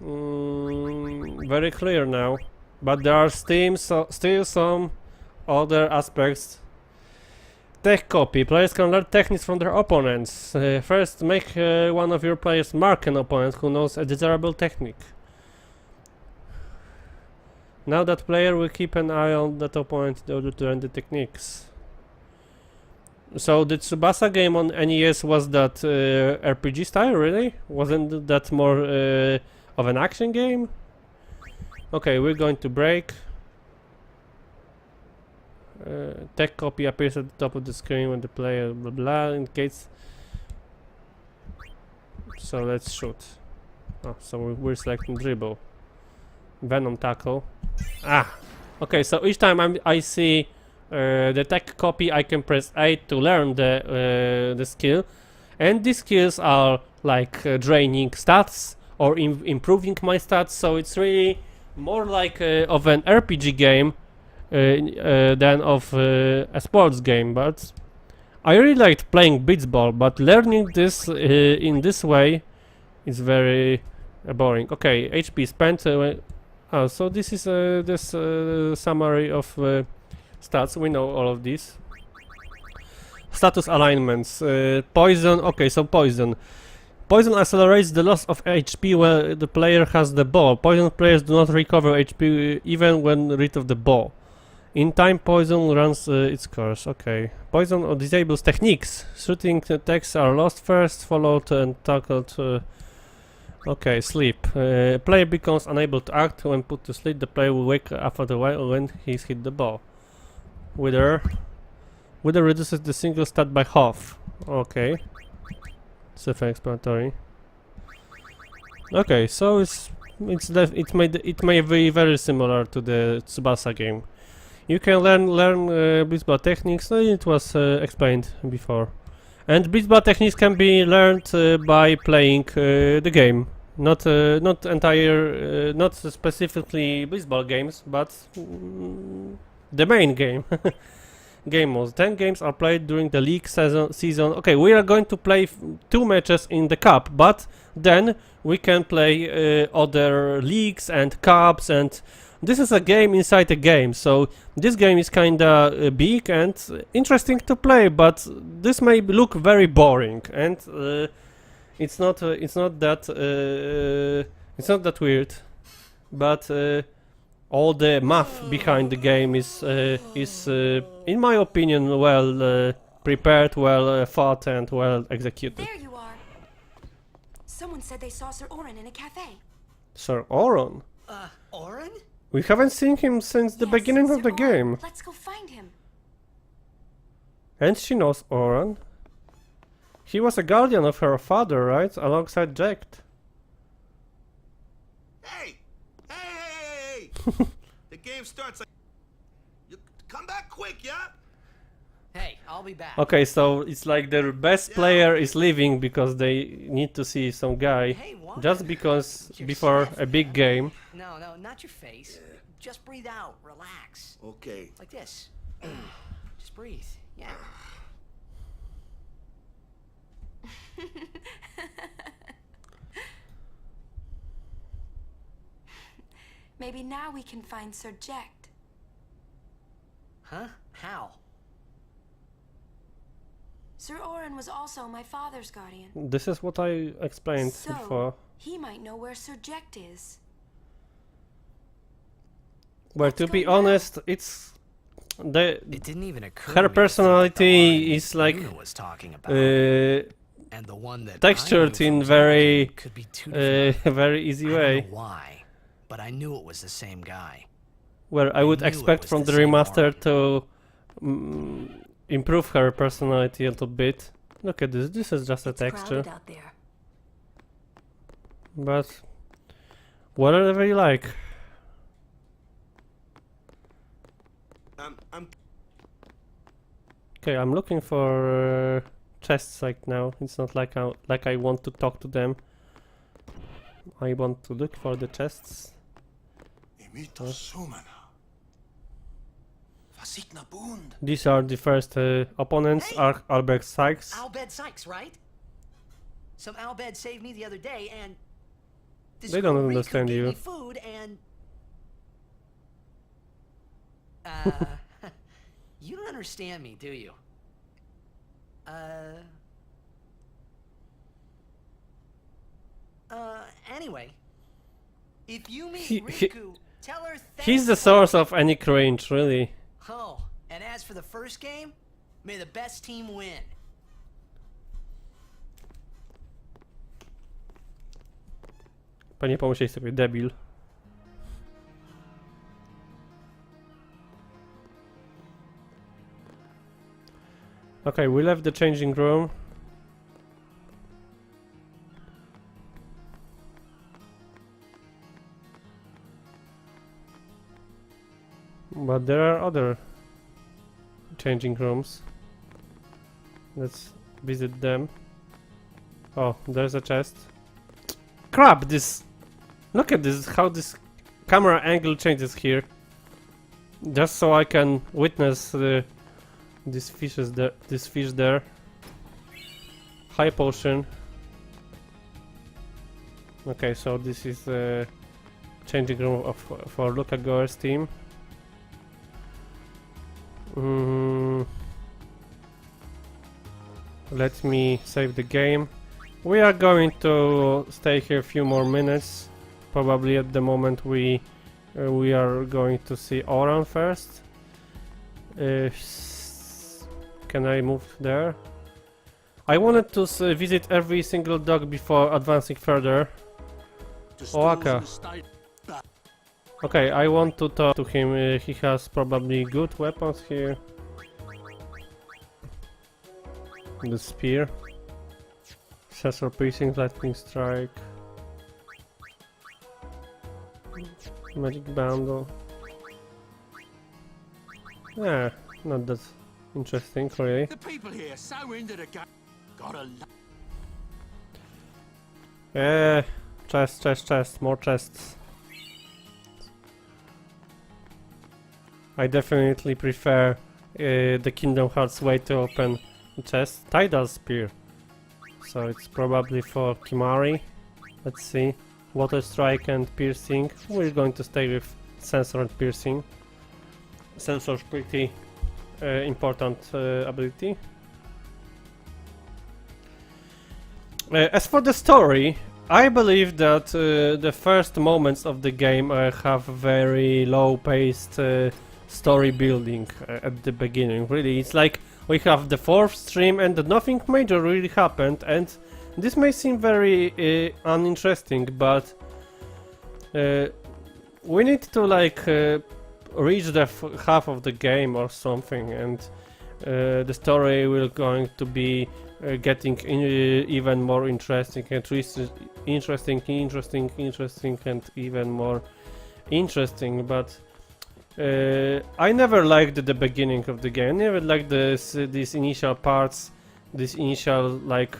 very clear now, but there are still some other aspects. Tech copy. Players can learn techniques from their opponents. First, make one of your players mark an opponent who knows a desirable technique. Now that player will keep an eye on that opponent in order to learn the techniques. So the Tsubasa game on NES, was that RPG style, really? Wasn't that more of an action game? Okay, we're going to break. Tech copy appears at the top of the screen when the player blah blah indicates. So let's shoot. Oh, so we're selecting dribble. Venom tackle. Ah! Okay, so each time I see the tech copy, I can press A to learn the skill, and these skills are like draining stats or improving my stats. So it's really more like of an RPG game than of a sports game. But I really liked playing Blitzball, but learning this in this way is very boring. Okay, HP spent. Oh, so this is this summary of stats. We know all of these. Status alignments. Poison. Okay, so poison. Poison accelerates the loss of HP when the player has the ball. Poison players do not recover HP even when rid of the ball. In time, poison runs its course. Okay. Poison disables techniques. Shooting attacks are lost first, followed and tackled. Okay, sleep. Player becomes unable to act when put to sleep. The player will wake up after a while when he's hit the ball. Wither reduces the single stat by half. Okay. Self-explanatory. Okay, so it may be very similar to the Tsubasa game. You can learn Blitzball techniques. It was explained before. And Blitzball techniques can be learned by playing the game, not specifically Blitzball games, but the main game. Game modes. 10 games are played during the league season. Okay, we are going to play 2 matches in the cup, but then we can play other leagues and cups, and this is a game inside a game. So this game is kinda big and interesting to play, but this may look very boring, and it's not that weird, but all the math behind the game is in my opinion, well prepared, well thought, and well executed. There you are. Someone said they saw Sir Oren in a cafe. Sir Oren? Oren? We haven't seen him since the beginning of the game. Let's go find him. And she knows Oren. He was a guardian of her father, right? Alongside Jacked. Hey! The game starts like... You come back quick, yeah? Hey, I'll be back. Okay, so it's like their best player is leaving because they need to see some guy, just because before a big game. No, not your face. Just breathe out. Relax. Okay. Like this. Just breathe. Yeah. Maybe now we can find Sir Jacked. Huh? How? Sir Oren was also my father's guardian. This is what I explained before. He might know where Sir Jacked is. Well, to be honest, it's it didn't even occur her personality is like was talking about. And the one that textured in very could be very easy way. I don't know why, but I knew it was the same guy. where I would knew it expect was from the the same remaster to improve her personality a little bit. Look at this. This is just a texture. Crowded out there. But whatever you like. Okay, I'm looking for chests right now. It's not like I want to talk to them. I want to look for the chests. These are the first opponents. Hey! Albert Sykes. Albed Sykes, right? Some Albed saved me the other day, and this They don't girl Riku understand gave you. me food, and you don't understand me, do you? Anyway, if you meet Riku, tell her He's the source of any cringe, really. Oh, and as for the first game, may the best team win. Panie pomyśleć sobie, debil. Okay, we left the changing room. But there are other changing rooms. Let's visit them. Oh, there's a chest. Crap! This... Look at this, how this camera angle changes here. Just so I can witness this fish there. High potion. Okay, so this is a changing room for Lucca Goer's team. Let me save the game. We are going to stay here a few more minutes. Probably at the moment we are going to see Oran first. Can I move there? I wanted to visit every single dog before advancing further. Wakka. Okay, I want to talk to him. He has probably good weapons here. The spear. Sensor piercing, lightning strike. Magic bundle. Yeah, not that interesting, really. The people here so into the game. Gotta Chest, more chests. I definitely prefer the Kingdom Hearts way to open chest. Tidal Spear. So it's probably for Kimari. Let's see. Water Strike and Piercing. We're going to stay with Sensor and Piercing. Sensor's pretty important ability. As for the story, I believe that the first moments of the game have very low-paced story building at the beginning. Really, it's like we have the fourth stream and nothing major really happened, and this may seem very uninteresting, but we need to like reach the half of the game or something, and the story will going to be getting even more interesting and interesting and even more interesting. But I never liked the beginning of the game. I never liked these initial parts, this initial like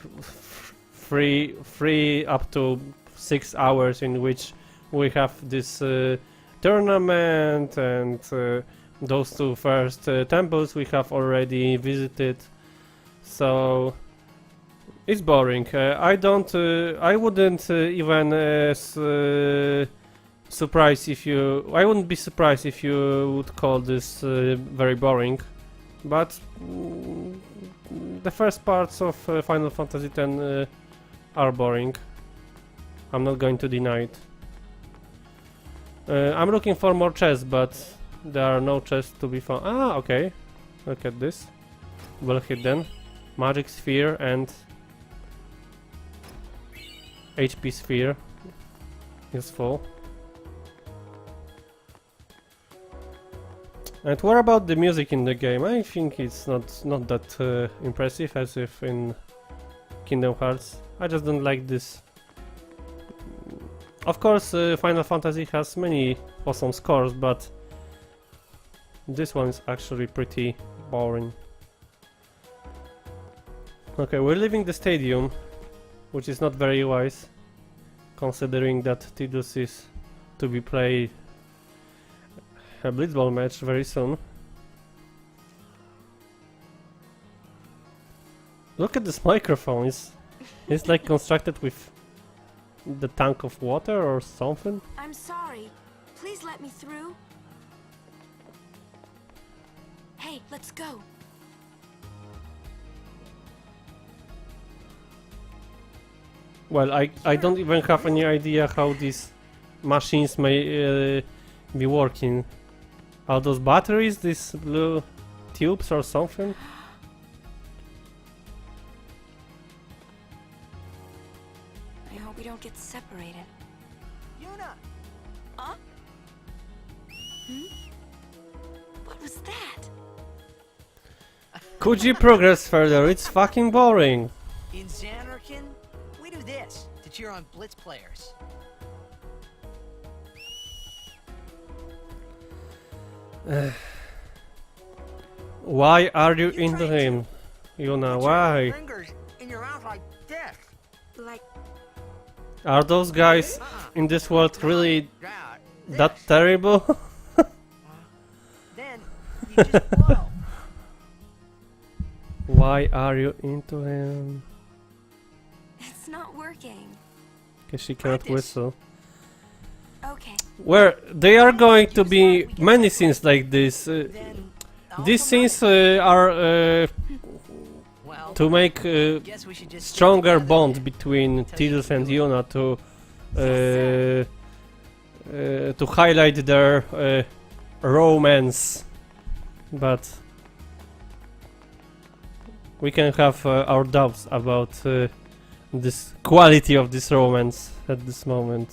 free up to 6 hours in which we have this tournament and those two first temples we have already visited. So it's boring. I wouldn't even surprise if you. I wouldn't be surprised if you would call this very boring, but the first parts of Final Fantasy X are boring. I'm not going to deny it. I'm looking for more chests, but there are no chests to be found. Ah, okay. Look at this. Well hidden. Magic Sphere and HP Sphere. Useful. And what about the music in the game? I think it's not that impressive as if in Kingdom Hearts. I just don't like this. Of course, Final Fantasy has many awesome scores, but this one is actually pretty boring. Okay, we're leaving the stadium, which is not very wise, considering that Tidus is to be played a Blitzball match very soon. Look at this microphone, it's like constructed with the tank of water or something. I'm sorry. Please let me through. Hey, let's go. Well, I don't even have any idea how these machines may be working. Are those batteries, these blue tubes or something? I hope we don't get separated. Yuna! Huh? What was that? Could you progress further? It's fucking boring. In Xanarkin, we do this to cheer on Blitz players. Why are you into him, Yuna? Why? Fingers in your mouth like this. Like Are those guys in this world really that terrible? Then you just blow. Why are you into him? it's not working. Because she cannot whistle. Okay. Where they are going to be many scenes like this. These scenes are to make stronger bond between Tidus and Yuna to highlight their romance, but we can have our doubts about this quality of this romance at this moment.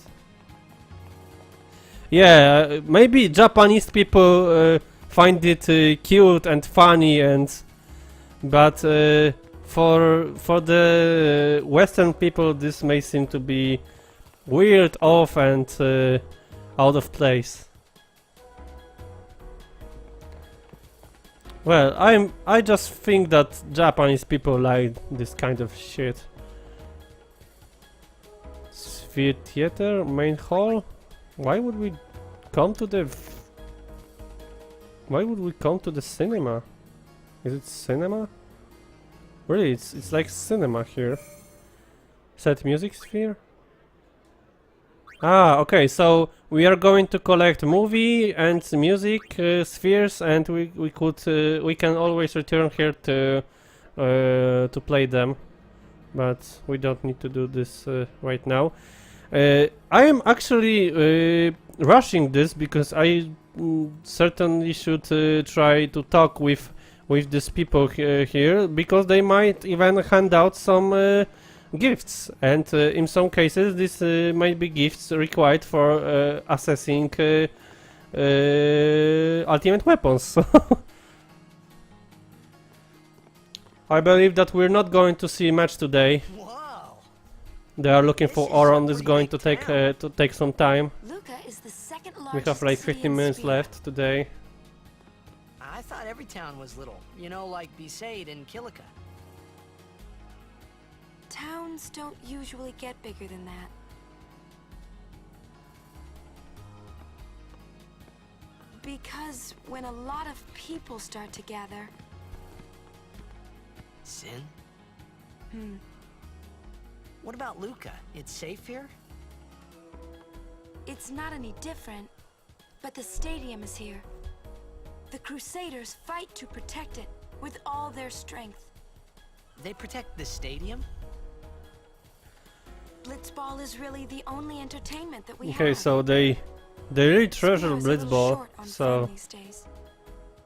Yeah, maybe Japanese people find it cute and funny, but for the Western people this may seem to be weird, off, and out of place. Well, I just think that Japanese people like this kind of shit. Sphere Theater, main hall? Why would we come to the cinema? Is it cinema? Really, it's like cinema here. Set music sphere? Ah, okay, so we are going to collect movie and music spheres, and we can always return here to play them, but we don't need to do this right now. I am actually rushing this because I certainly should try to talk with these people here, because they might even hand out some gifts, and in some cases this might be gifts required for accessing ultimate weapons. I believe that we're not going to see much today. They are looking for Oron. This is going to take some time. Lucca is the second We largest have like city 15 in minutes Sphere. left today. I thought every town was little, you know, like Besaid and Kilika. Towns don't usually get bigger than that. Because when a lot of people start to gather... Sin? Hmm. What about Lucca? It's safe here? It's not any different, but the stadium is here. The Crusaders fight to protect it with all their strength. They protect the stadium? Blitzball is really the only entertainment that we Okay, have. so they really treasure Sphere is a little Blitzball, short on so fun these days.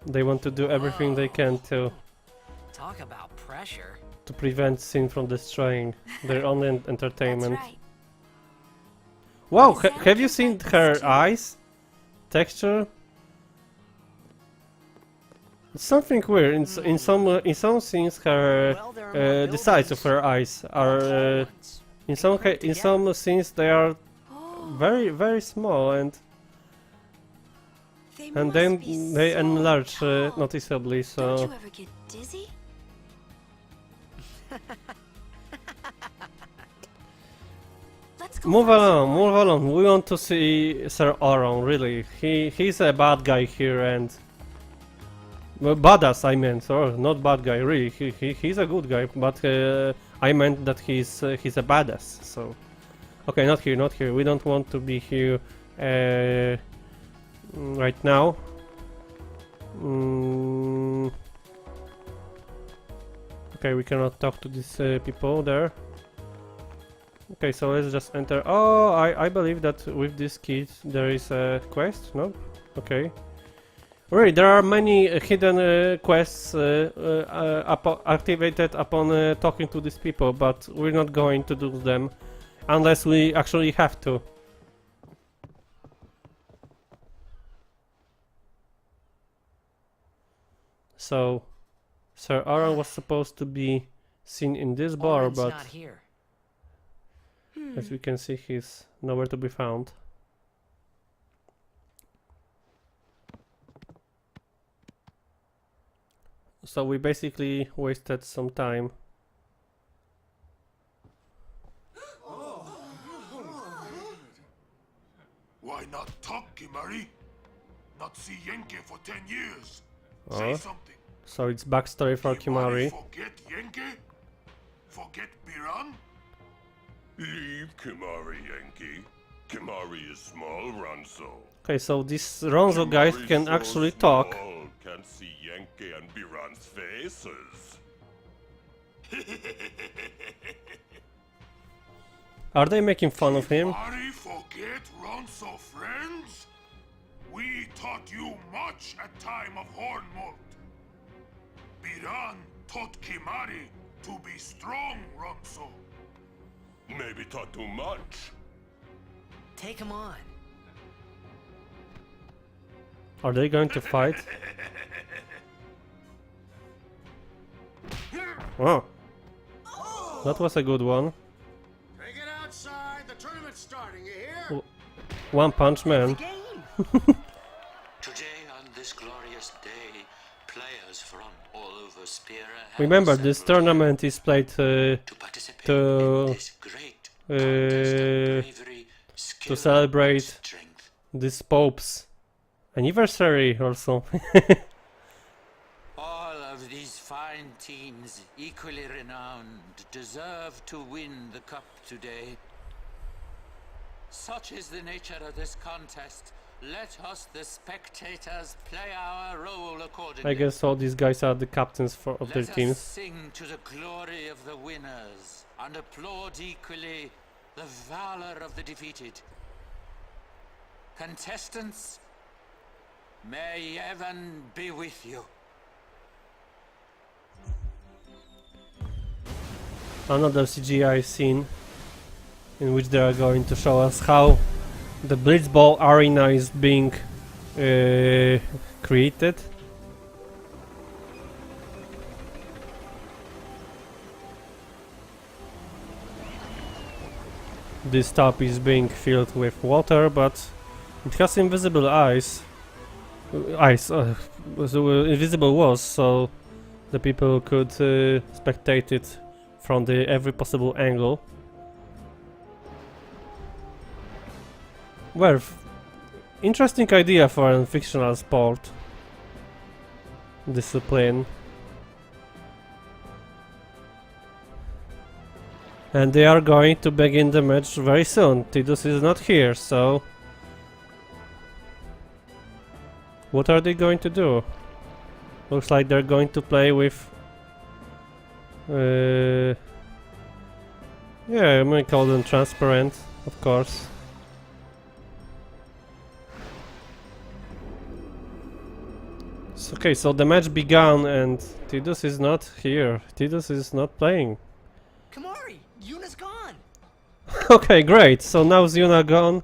they want to do everything they can to Talk about pressure. prevent Sin from destroying their own entertainment. That's right. Wow, have you seen her eyes texture? It's something weird. In some scenes, her the size of her eyes are in some scenes they are very small, and then they enlarge noticeably. So. Don't you ever get dizzy? Move along. We want to see Sir Oron. Really, he's a bad guy here, and well, badass. I meant, or not bad guy. Really, he's a good guy, but I meant that he's a badass. So, okay, not here. We don't want to be here right now. Okay, we cannot talk to these people there. Okay, so let's just enter. Oh, I believe that with this key there is a quest, no? Okay. Really, there are many hidden quests activated upon talking to these people, but we're not going to do them unless we actually have to. So, Sir Oron was supposed to be seen in this bar, Oron's but not here. as we can see, he's nowhere to be found. So we basically wasted some time. Why not talk, Kimari? Not see Yenke for 10 years. Oh. Say something. So it's backstory for Kimari. Forget Yenke? Forget Biran? Leave Kimari, Yankee. Kimari is small, Ranso. Okay, so these Ronzo guys can actually talk. Can't see Yankee and Biran's faces. Are they making fun of him? Kimari forget Ronso friends? We taught you much at time of Hornmold. Biran taught Kimari to be strong, Ronso. Maybe taught too much. Take him on. Are they going to fight? Oh, that was a good one. Take it outside. The tournament's starting. You hear? One Punch Man. Today, on this glorious day, players from all over Spira have Remember, this tournament is played to celebrate this Pope's anniversary also. All of these fine teams, equally renowned, deserve to win the cup today. Such is the nature of this contest. Let us, the spectators, play our role accordingly. I guess all these guys are the captains of their Let us teams. sing to the glory of the winners and applaud equally the valor of the defeated. Contestants, may heaven be with you. Another CGI scene in which they are going to show us how the Blitzball arena is being created. This top is being filled with water, but it has invisible invisible walls, so the people could spectate it from every possible angle. Well, interesting idea for a fictional sport discipline. And they are going to begin the match very soon. Tidus is not here, so what are they going to do? Looks like they're going to play with yeah, I'm gonna call them transparent, of course. Okay, so the match began and Tidus is not here. Tidus is not playing. Kimari, Yuna's gone. Okay, great. So now Yuna gone.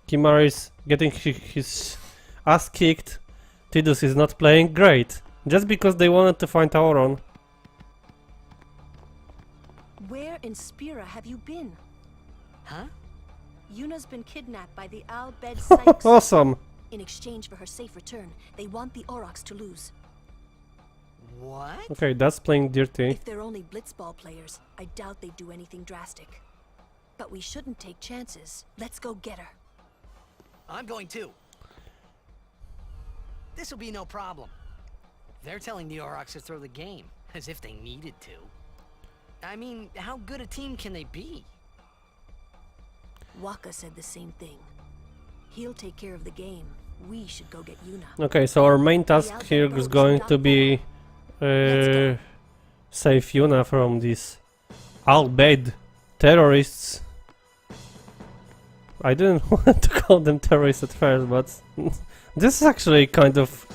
Kimari's getting his ass kicked. Tidus is not playing. Great. Just because they wanted to find Auron. Where in Spira have you been? Huh? Yuna's been kidnapped by the Al Bhed Sykes. Awesome! In exchange for her safe return, they want the Aurochs to lose. What? Okay, that's playing dirty. If they're only Blitzball players, I doubt they'd do anything drastic. But we shouldn't take chances. Let's go get her. I'm going too. This'll be no problem. They're telling the Aurochs to throw the game, as if they needed to. I mean, how good a team can they be? Wakka said the same thing. He'll take care of the game. We should go get Yuna. Okay, so our main task here is going to be save Yuna from these Al Bhed terrorists. I didn't want to call them terrorists at first, but this is actually kind of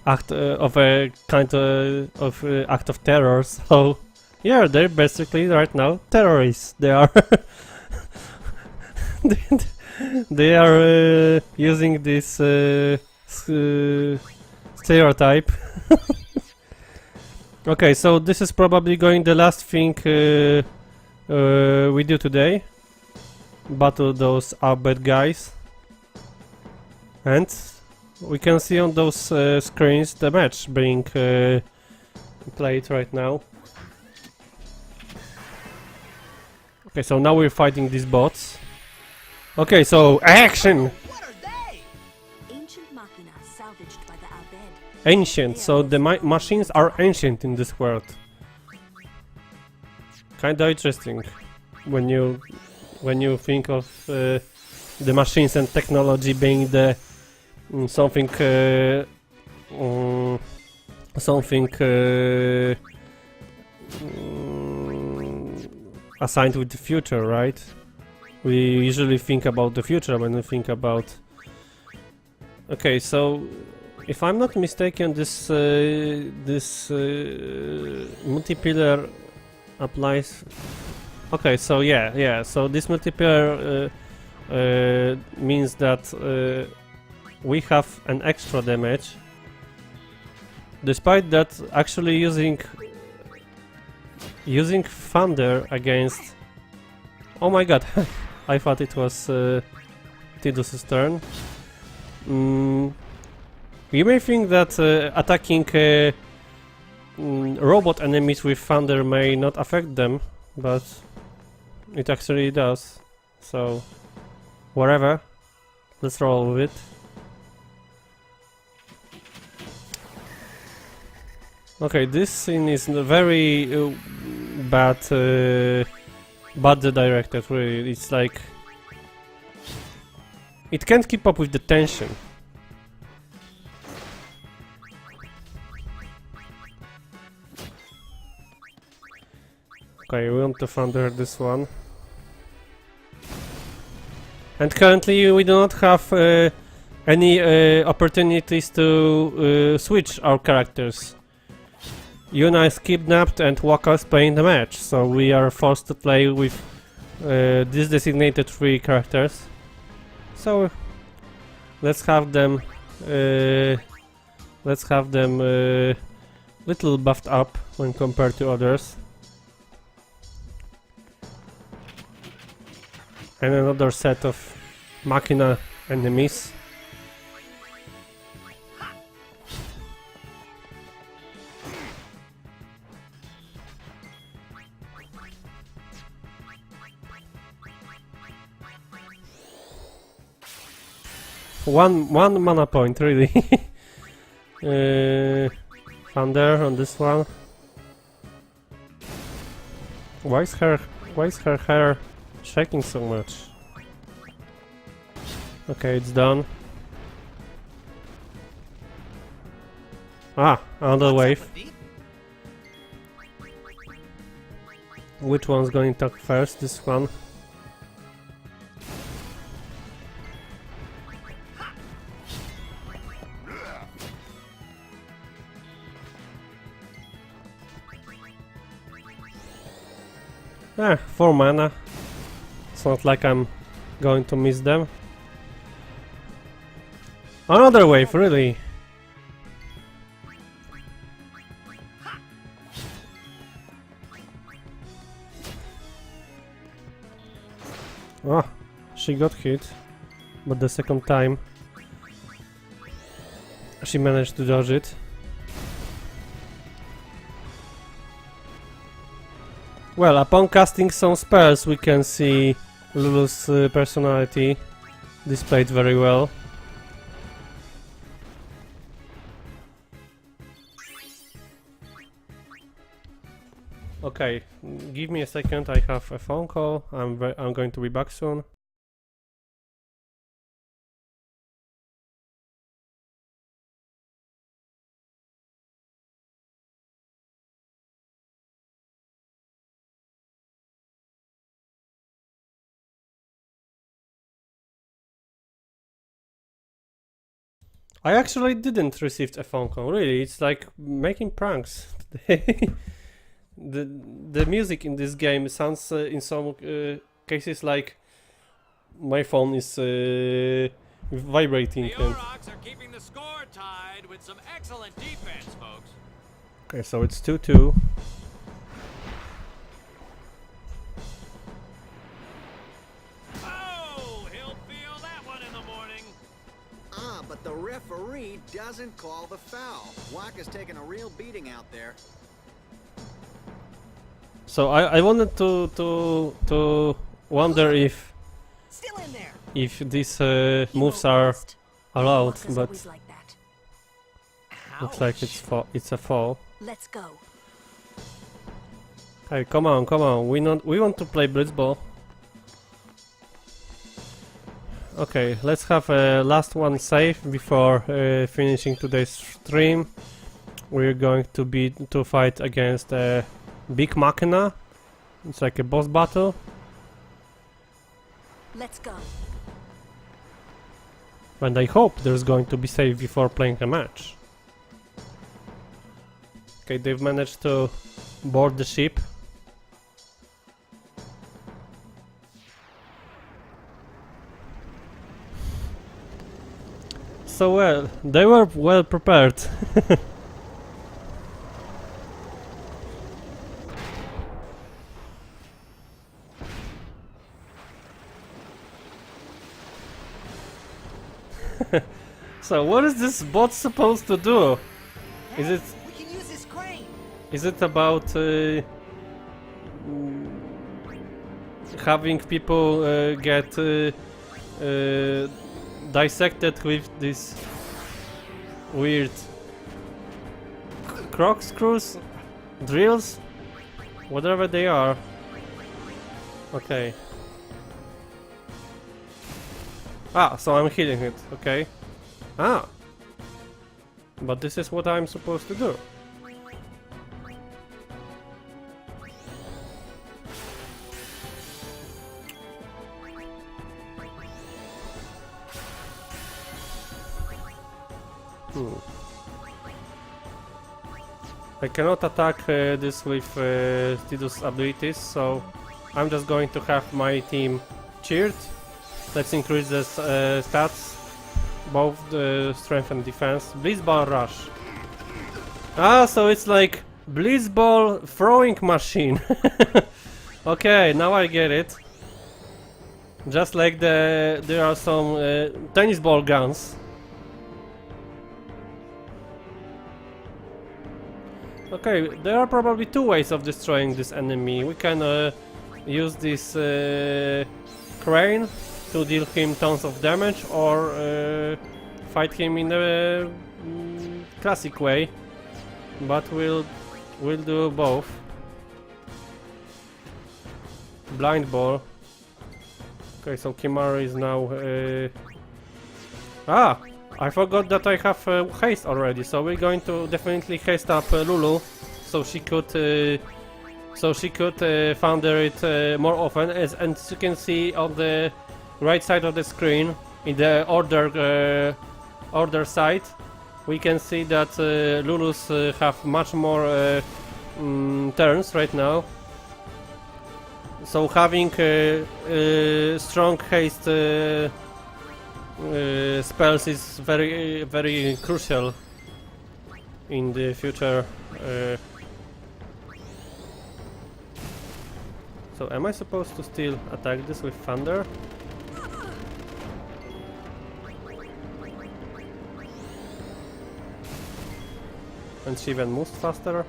act of act of terror. So yeah, they're basically right now terrorists. They are they are using this stereotype. Okay, so this is probably going the last thing we do today. Battle those Al Bhed guys. And we can see on those screens the match being played right now. Okay, so now we're fighting these bots. Okay, so action! Ancient machina salvaged by the Al Bhed. Ancient, so the machines are ancient in this world. Kinda interesting when you think of the machines and technology being the something assigned with the future, right? We usually think about the future when we think about... Okay, so if I'm not mistaken, this multiplayer applies... Okay, so yeah, so this multiplayer means that we have an extra damage. Despite that, actually using thunder against... Oh my god, I thought it was Tidus's turn. You may think that attacking robot enemies with thunder may not affect them, but it actually does. So, whatever. Let's roll with it. Okay, this scene is very bad directed, really. It's like... It can't keep up with the tension. Okay, we want to thunder this one. And currently we do not have any opportunities to switch our characters. Yuna is kidnapped and Wakka is playing the match, so we are forced to play with these designated 3 characters. So let's have them little buffed up when compared to others. And another set of machina enemies. One mana point, really. Thunder on this one. Why is her hair shaking so much? Okay, it's done. Ah, another wave. Which one's going to talk first? This one. Ah, 4 mana. It's not like I'm going to miss them. Another wave, really. Oh, she got hit, but the second time she managed to dodge it. Well, upon casting some spells, we can see Lulu's personality displayed very well. Okay, give me a second, I have a phone call, I'm going to be back soon. I actually didn't receive a phone call, really, it's like making pranks. The music in this game sounds in some cases like my phone is vibrating. The Aurochs are keeping the score tied with some excellent defense, folks. Okay, so it's 2-2. Oh, he'll feel that one in the morning. Ah, but the referee doesn't call the foul. Wakka's taking a real beating out there. So I wanted to wonder if these moves are allowed, but looks like it's a fall. Let's go. Hey, come on! We want to play Blitzball. Okay, let's have a last one save before finishing today's stream. We're going to fight against Big Machina. It's like a boss battle. Let's go. And I hope there's going to be save before playing a match. Okay, they've managed to board the ship. So well, they were well prepared. So what is this bot supposed to do? Is it? We can use this crane. Is it about having people get dissected with these weird corkscrews, drills, whatever they are? Okay. Ah, so I'm hitting it, okay. Ah! But this is what I'm supposed to do. I cannot attack this with Tidus abilities, so I'm just going to have my team cheered. Let's increase the stats, both the strength and defense. Blitzball rush. Ah, so it's like Blitzball throwing machine. Okay, now I get it. Just like there are some tennis ball guns. Okay, there are probably two ways of destroying this enemy. We can use this crane to deal him tons of damage, or fight him in a classic way. But we'll do both. Blind ball. Okay, so Kimari is now. Ah, I forgot that I have haste already. So we're going to definitely haste up Lulu, so she could founder it more often. And as you can see on the right side of the screen, in the order side, we can see that Lulu's have much more turns right now. So having strong haste spells is very crucial in the future. So am I supposed to still attack this with thunder? And she even moves faster?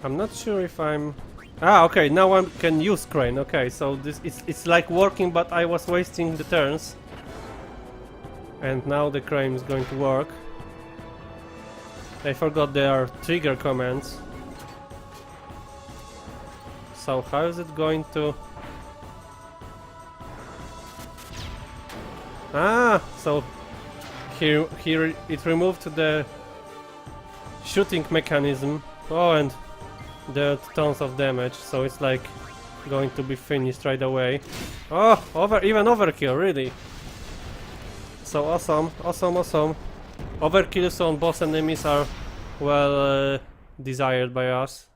I'm not sure if I'm... Ah, okay, now I can use crane. Okay, so this it's like working, but I was wasting the turns. And now the crane is going to work. I forgot there are trigger commands. So how is it going to... Ah, so here it removed the shooting mechanism. Oh, and there are tons of damage, so it's like going to be finished right away. Oh, even overkill, really. So awesome, awesome, awesome. Overkills on boss enemies are well desired by us.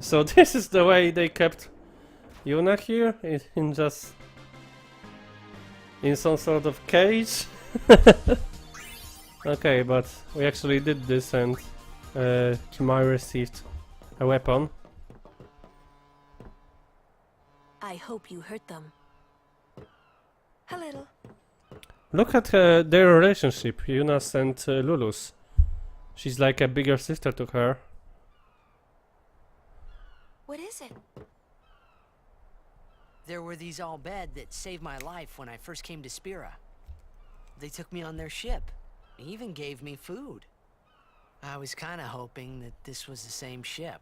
So this is the way they kept Yuna here, in just in some sort of cage. Okay, but we actually did this, and Kimai received a weapon. I hope you hurt them. A little. Look at their relationship, Yuna's and Lulu's. She's like a bigger sister to her. What is it? There were these Al Bhed that saved my life when I first came to Spira. They took me on their ship. They even gave me food. I was kinda hoping that this was the same ship.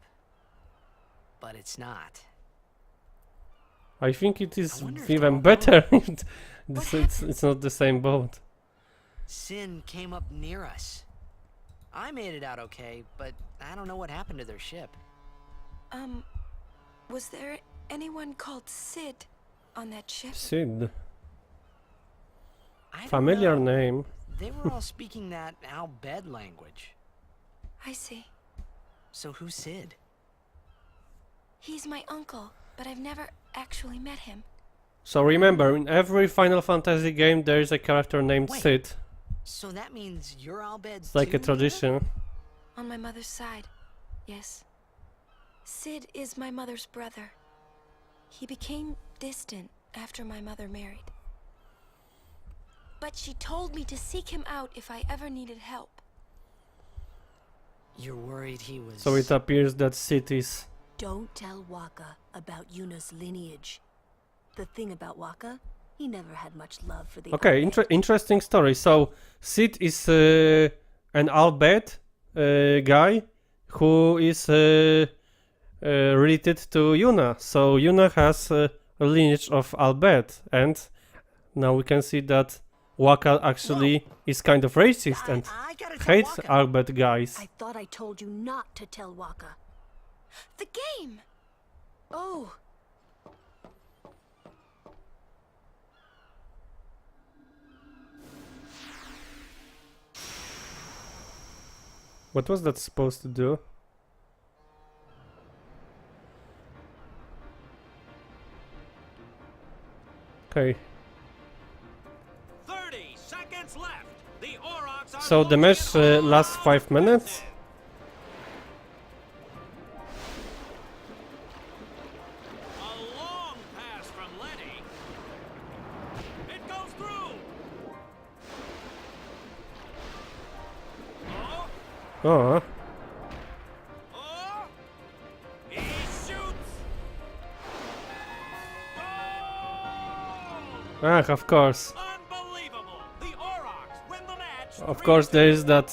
But it's not. I think it is even better if it's not the same boat. Sin came up near us. I made it out okay, but I don't know what happened to their ship. Was there anyone called Sid on that ship? Sid. Familiar name. They were all speaking that Al Bhed language. I see. So who's Sid? He's my uncle, but I've never actually met him. So remember, in every Final Fantasy game there is a character named Sid. So that means you're Al Bhed It's like a tradition. On my mother's side, yes. Sid is my mother's brother. He became distant after my mother married. But she told me to seek him out if I ever needed help. You're worried he was... So it appears that Sid is... Don't tell Wakka about Yuna's lineage. The thing about Wakka, he never had much love for the... Okay, interesting story. So Sid is an Al Bhed guy who is related to Yuna. So Yuna has a lineage of Al Bhed, and now we can see that Wakka actually is kind of racist and hates Al Bhed guys. I thought I told you not to tell Wakka. The game! Oh! What was that supposed to do? Okay. 30 seconds left. The Aurochs are So the match lasts 5 minutes. a long pass from Letty. It goes through. Oh. He shoots. Ah, of course. Unbelievable. The Aurochs win the match. Of course, there is that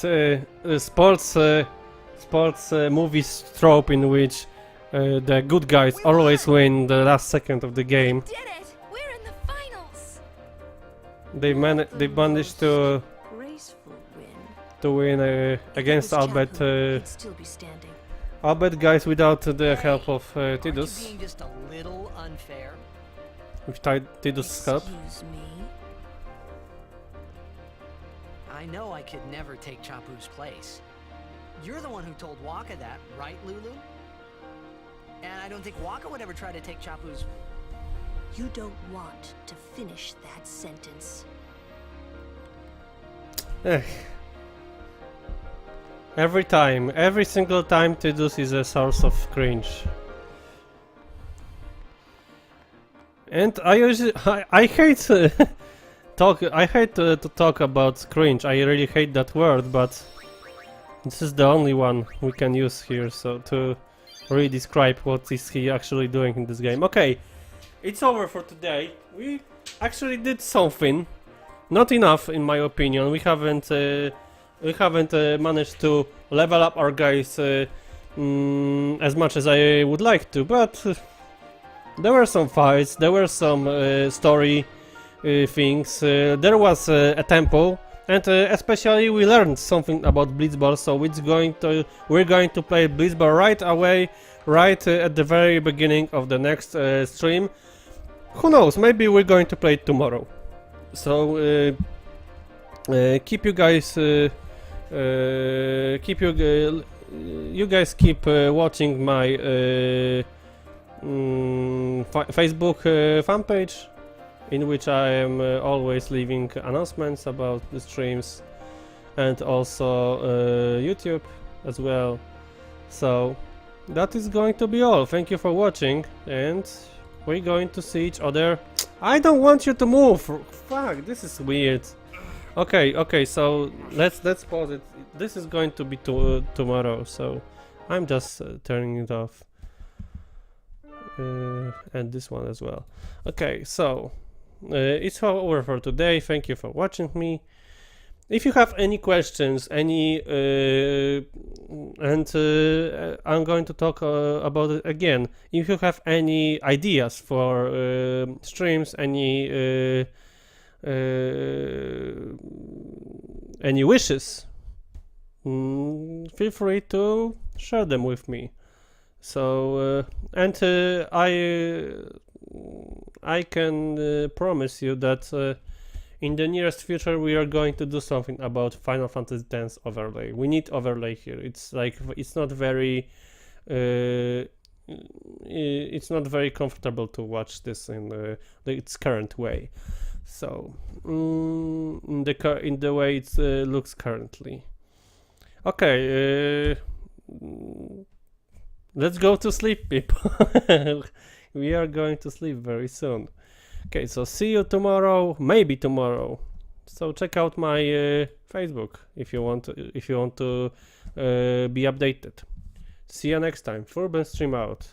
sports movies trope in which the good guys always win the last second of the game. Did it! We're in the finals! They managed to win against Al Bhed Al Bhed guys without the help of Tidus. Being just a little unfair. With Tidus' help. I know I could never take Chapu's place. You're the one who told Wakka that, right, Lulu? And I don't think Wakka would ever try to take Chapu's... You don't want to finish that sentence. Every single time Tidus is a source of cringe. And I usually, I hate to talk about cringe. I really hate that word, but this is the only one we can use here, so to really describe what is he actually doing in this game. Okay, it's over for today. We actually did something, not enough in my opinion. We haven't managed to level up our guys as much as I would like to, but there were some fights, there were some story things, there was a tempo, and especially we learned something about Blitzball, so we're going to play Blitzball right away, right at the very beginning of the next stream. Who knows, maybe we're going to play it tomorrow. So keep you guys you guys keep watching my Facebook fan page, in which I am always leaving announcements about the streams, and also YouTube as well. So that is going to be all. Thank you for watching, and we're going to see each other. I don't want you to move. Fuck, this is weird. Okay, so let's pause it. This is going to be tomorrow, so I'm just turning it off. And this one as well. Okay, so it's over for today. Thank you for watching me. If you have any questions, I'm going to talk about it again. If you have any ideas for streams, any wishes, feel free to share them with me. So I can promise you that in the nearest future we are going to do something about Final Fantasy X overlay. We need overlay here. It's like it's not very comfortable to watch this in its current way. So in the way it looks currently. Okay, let's go to sleep, people. We are going to sleep very soon. Okay, so see you tomorrow, maybe tomorrow. So check out my Facebook if you want to be updated. See you next time. Furbens stream out.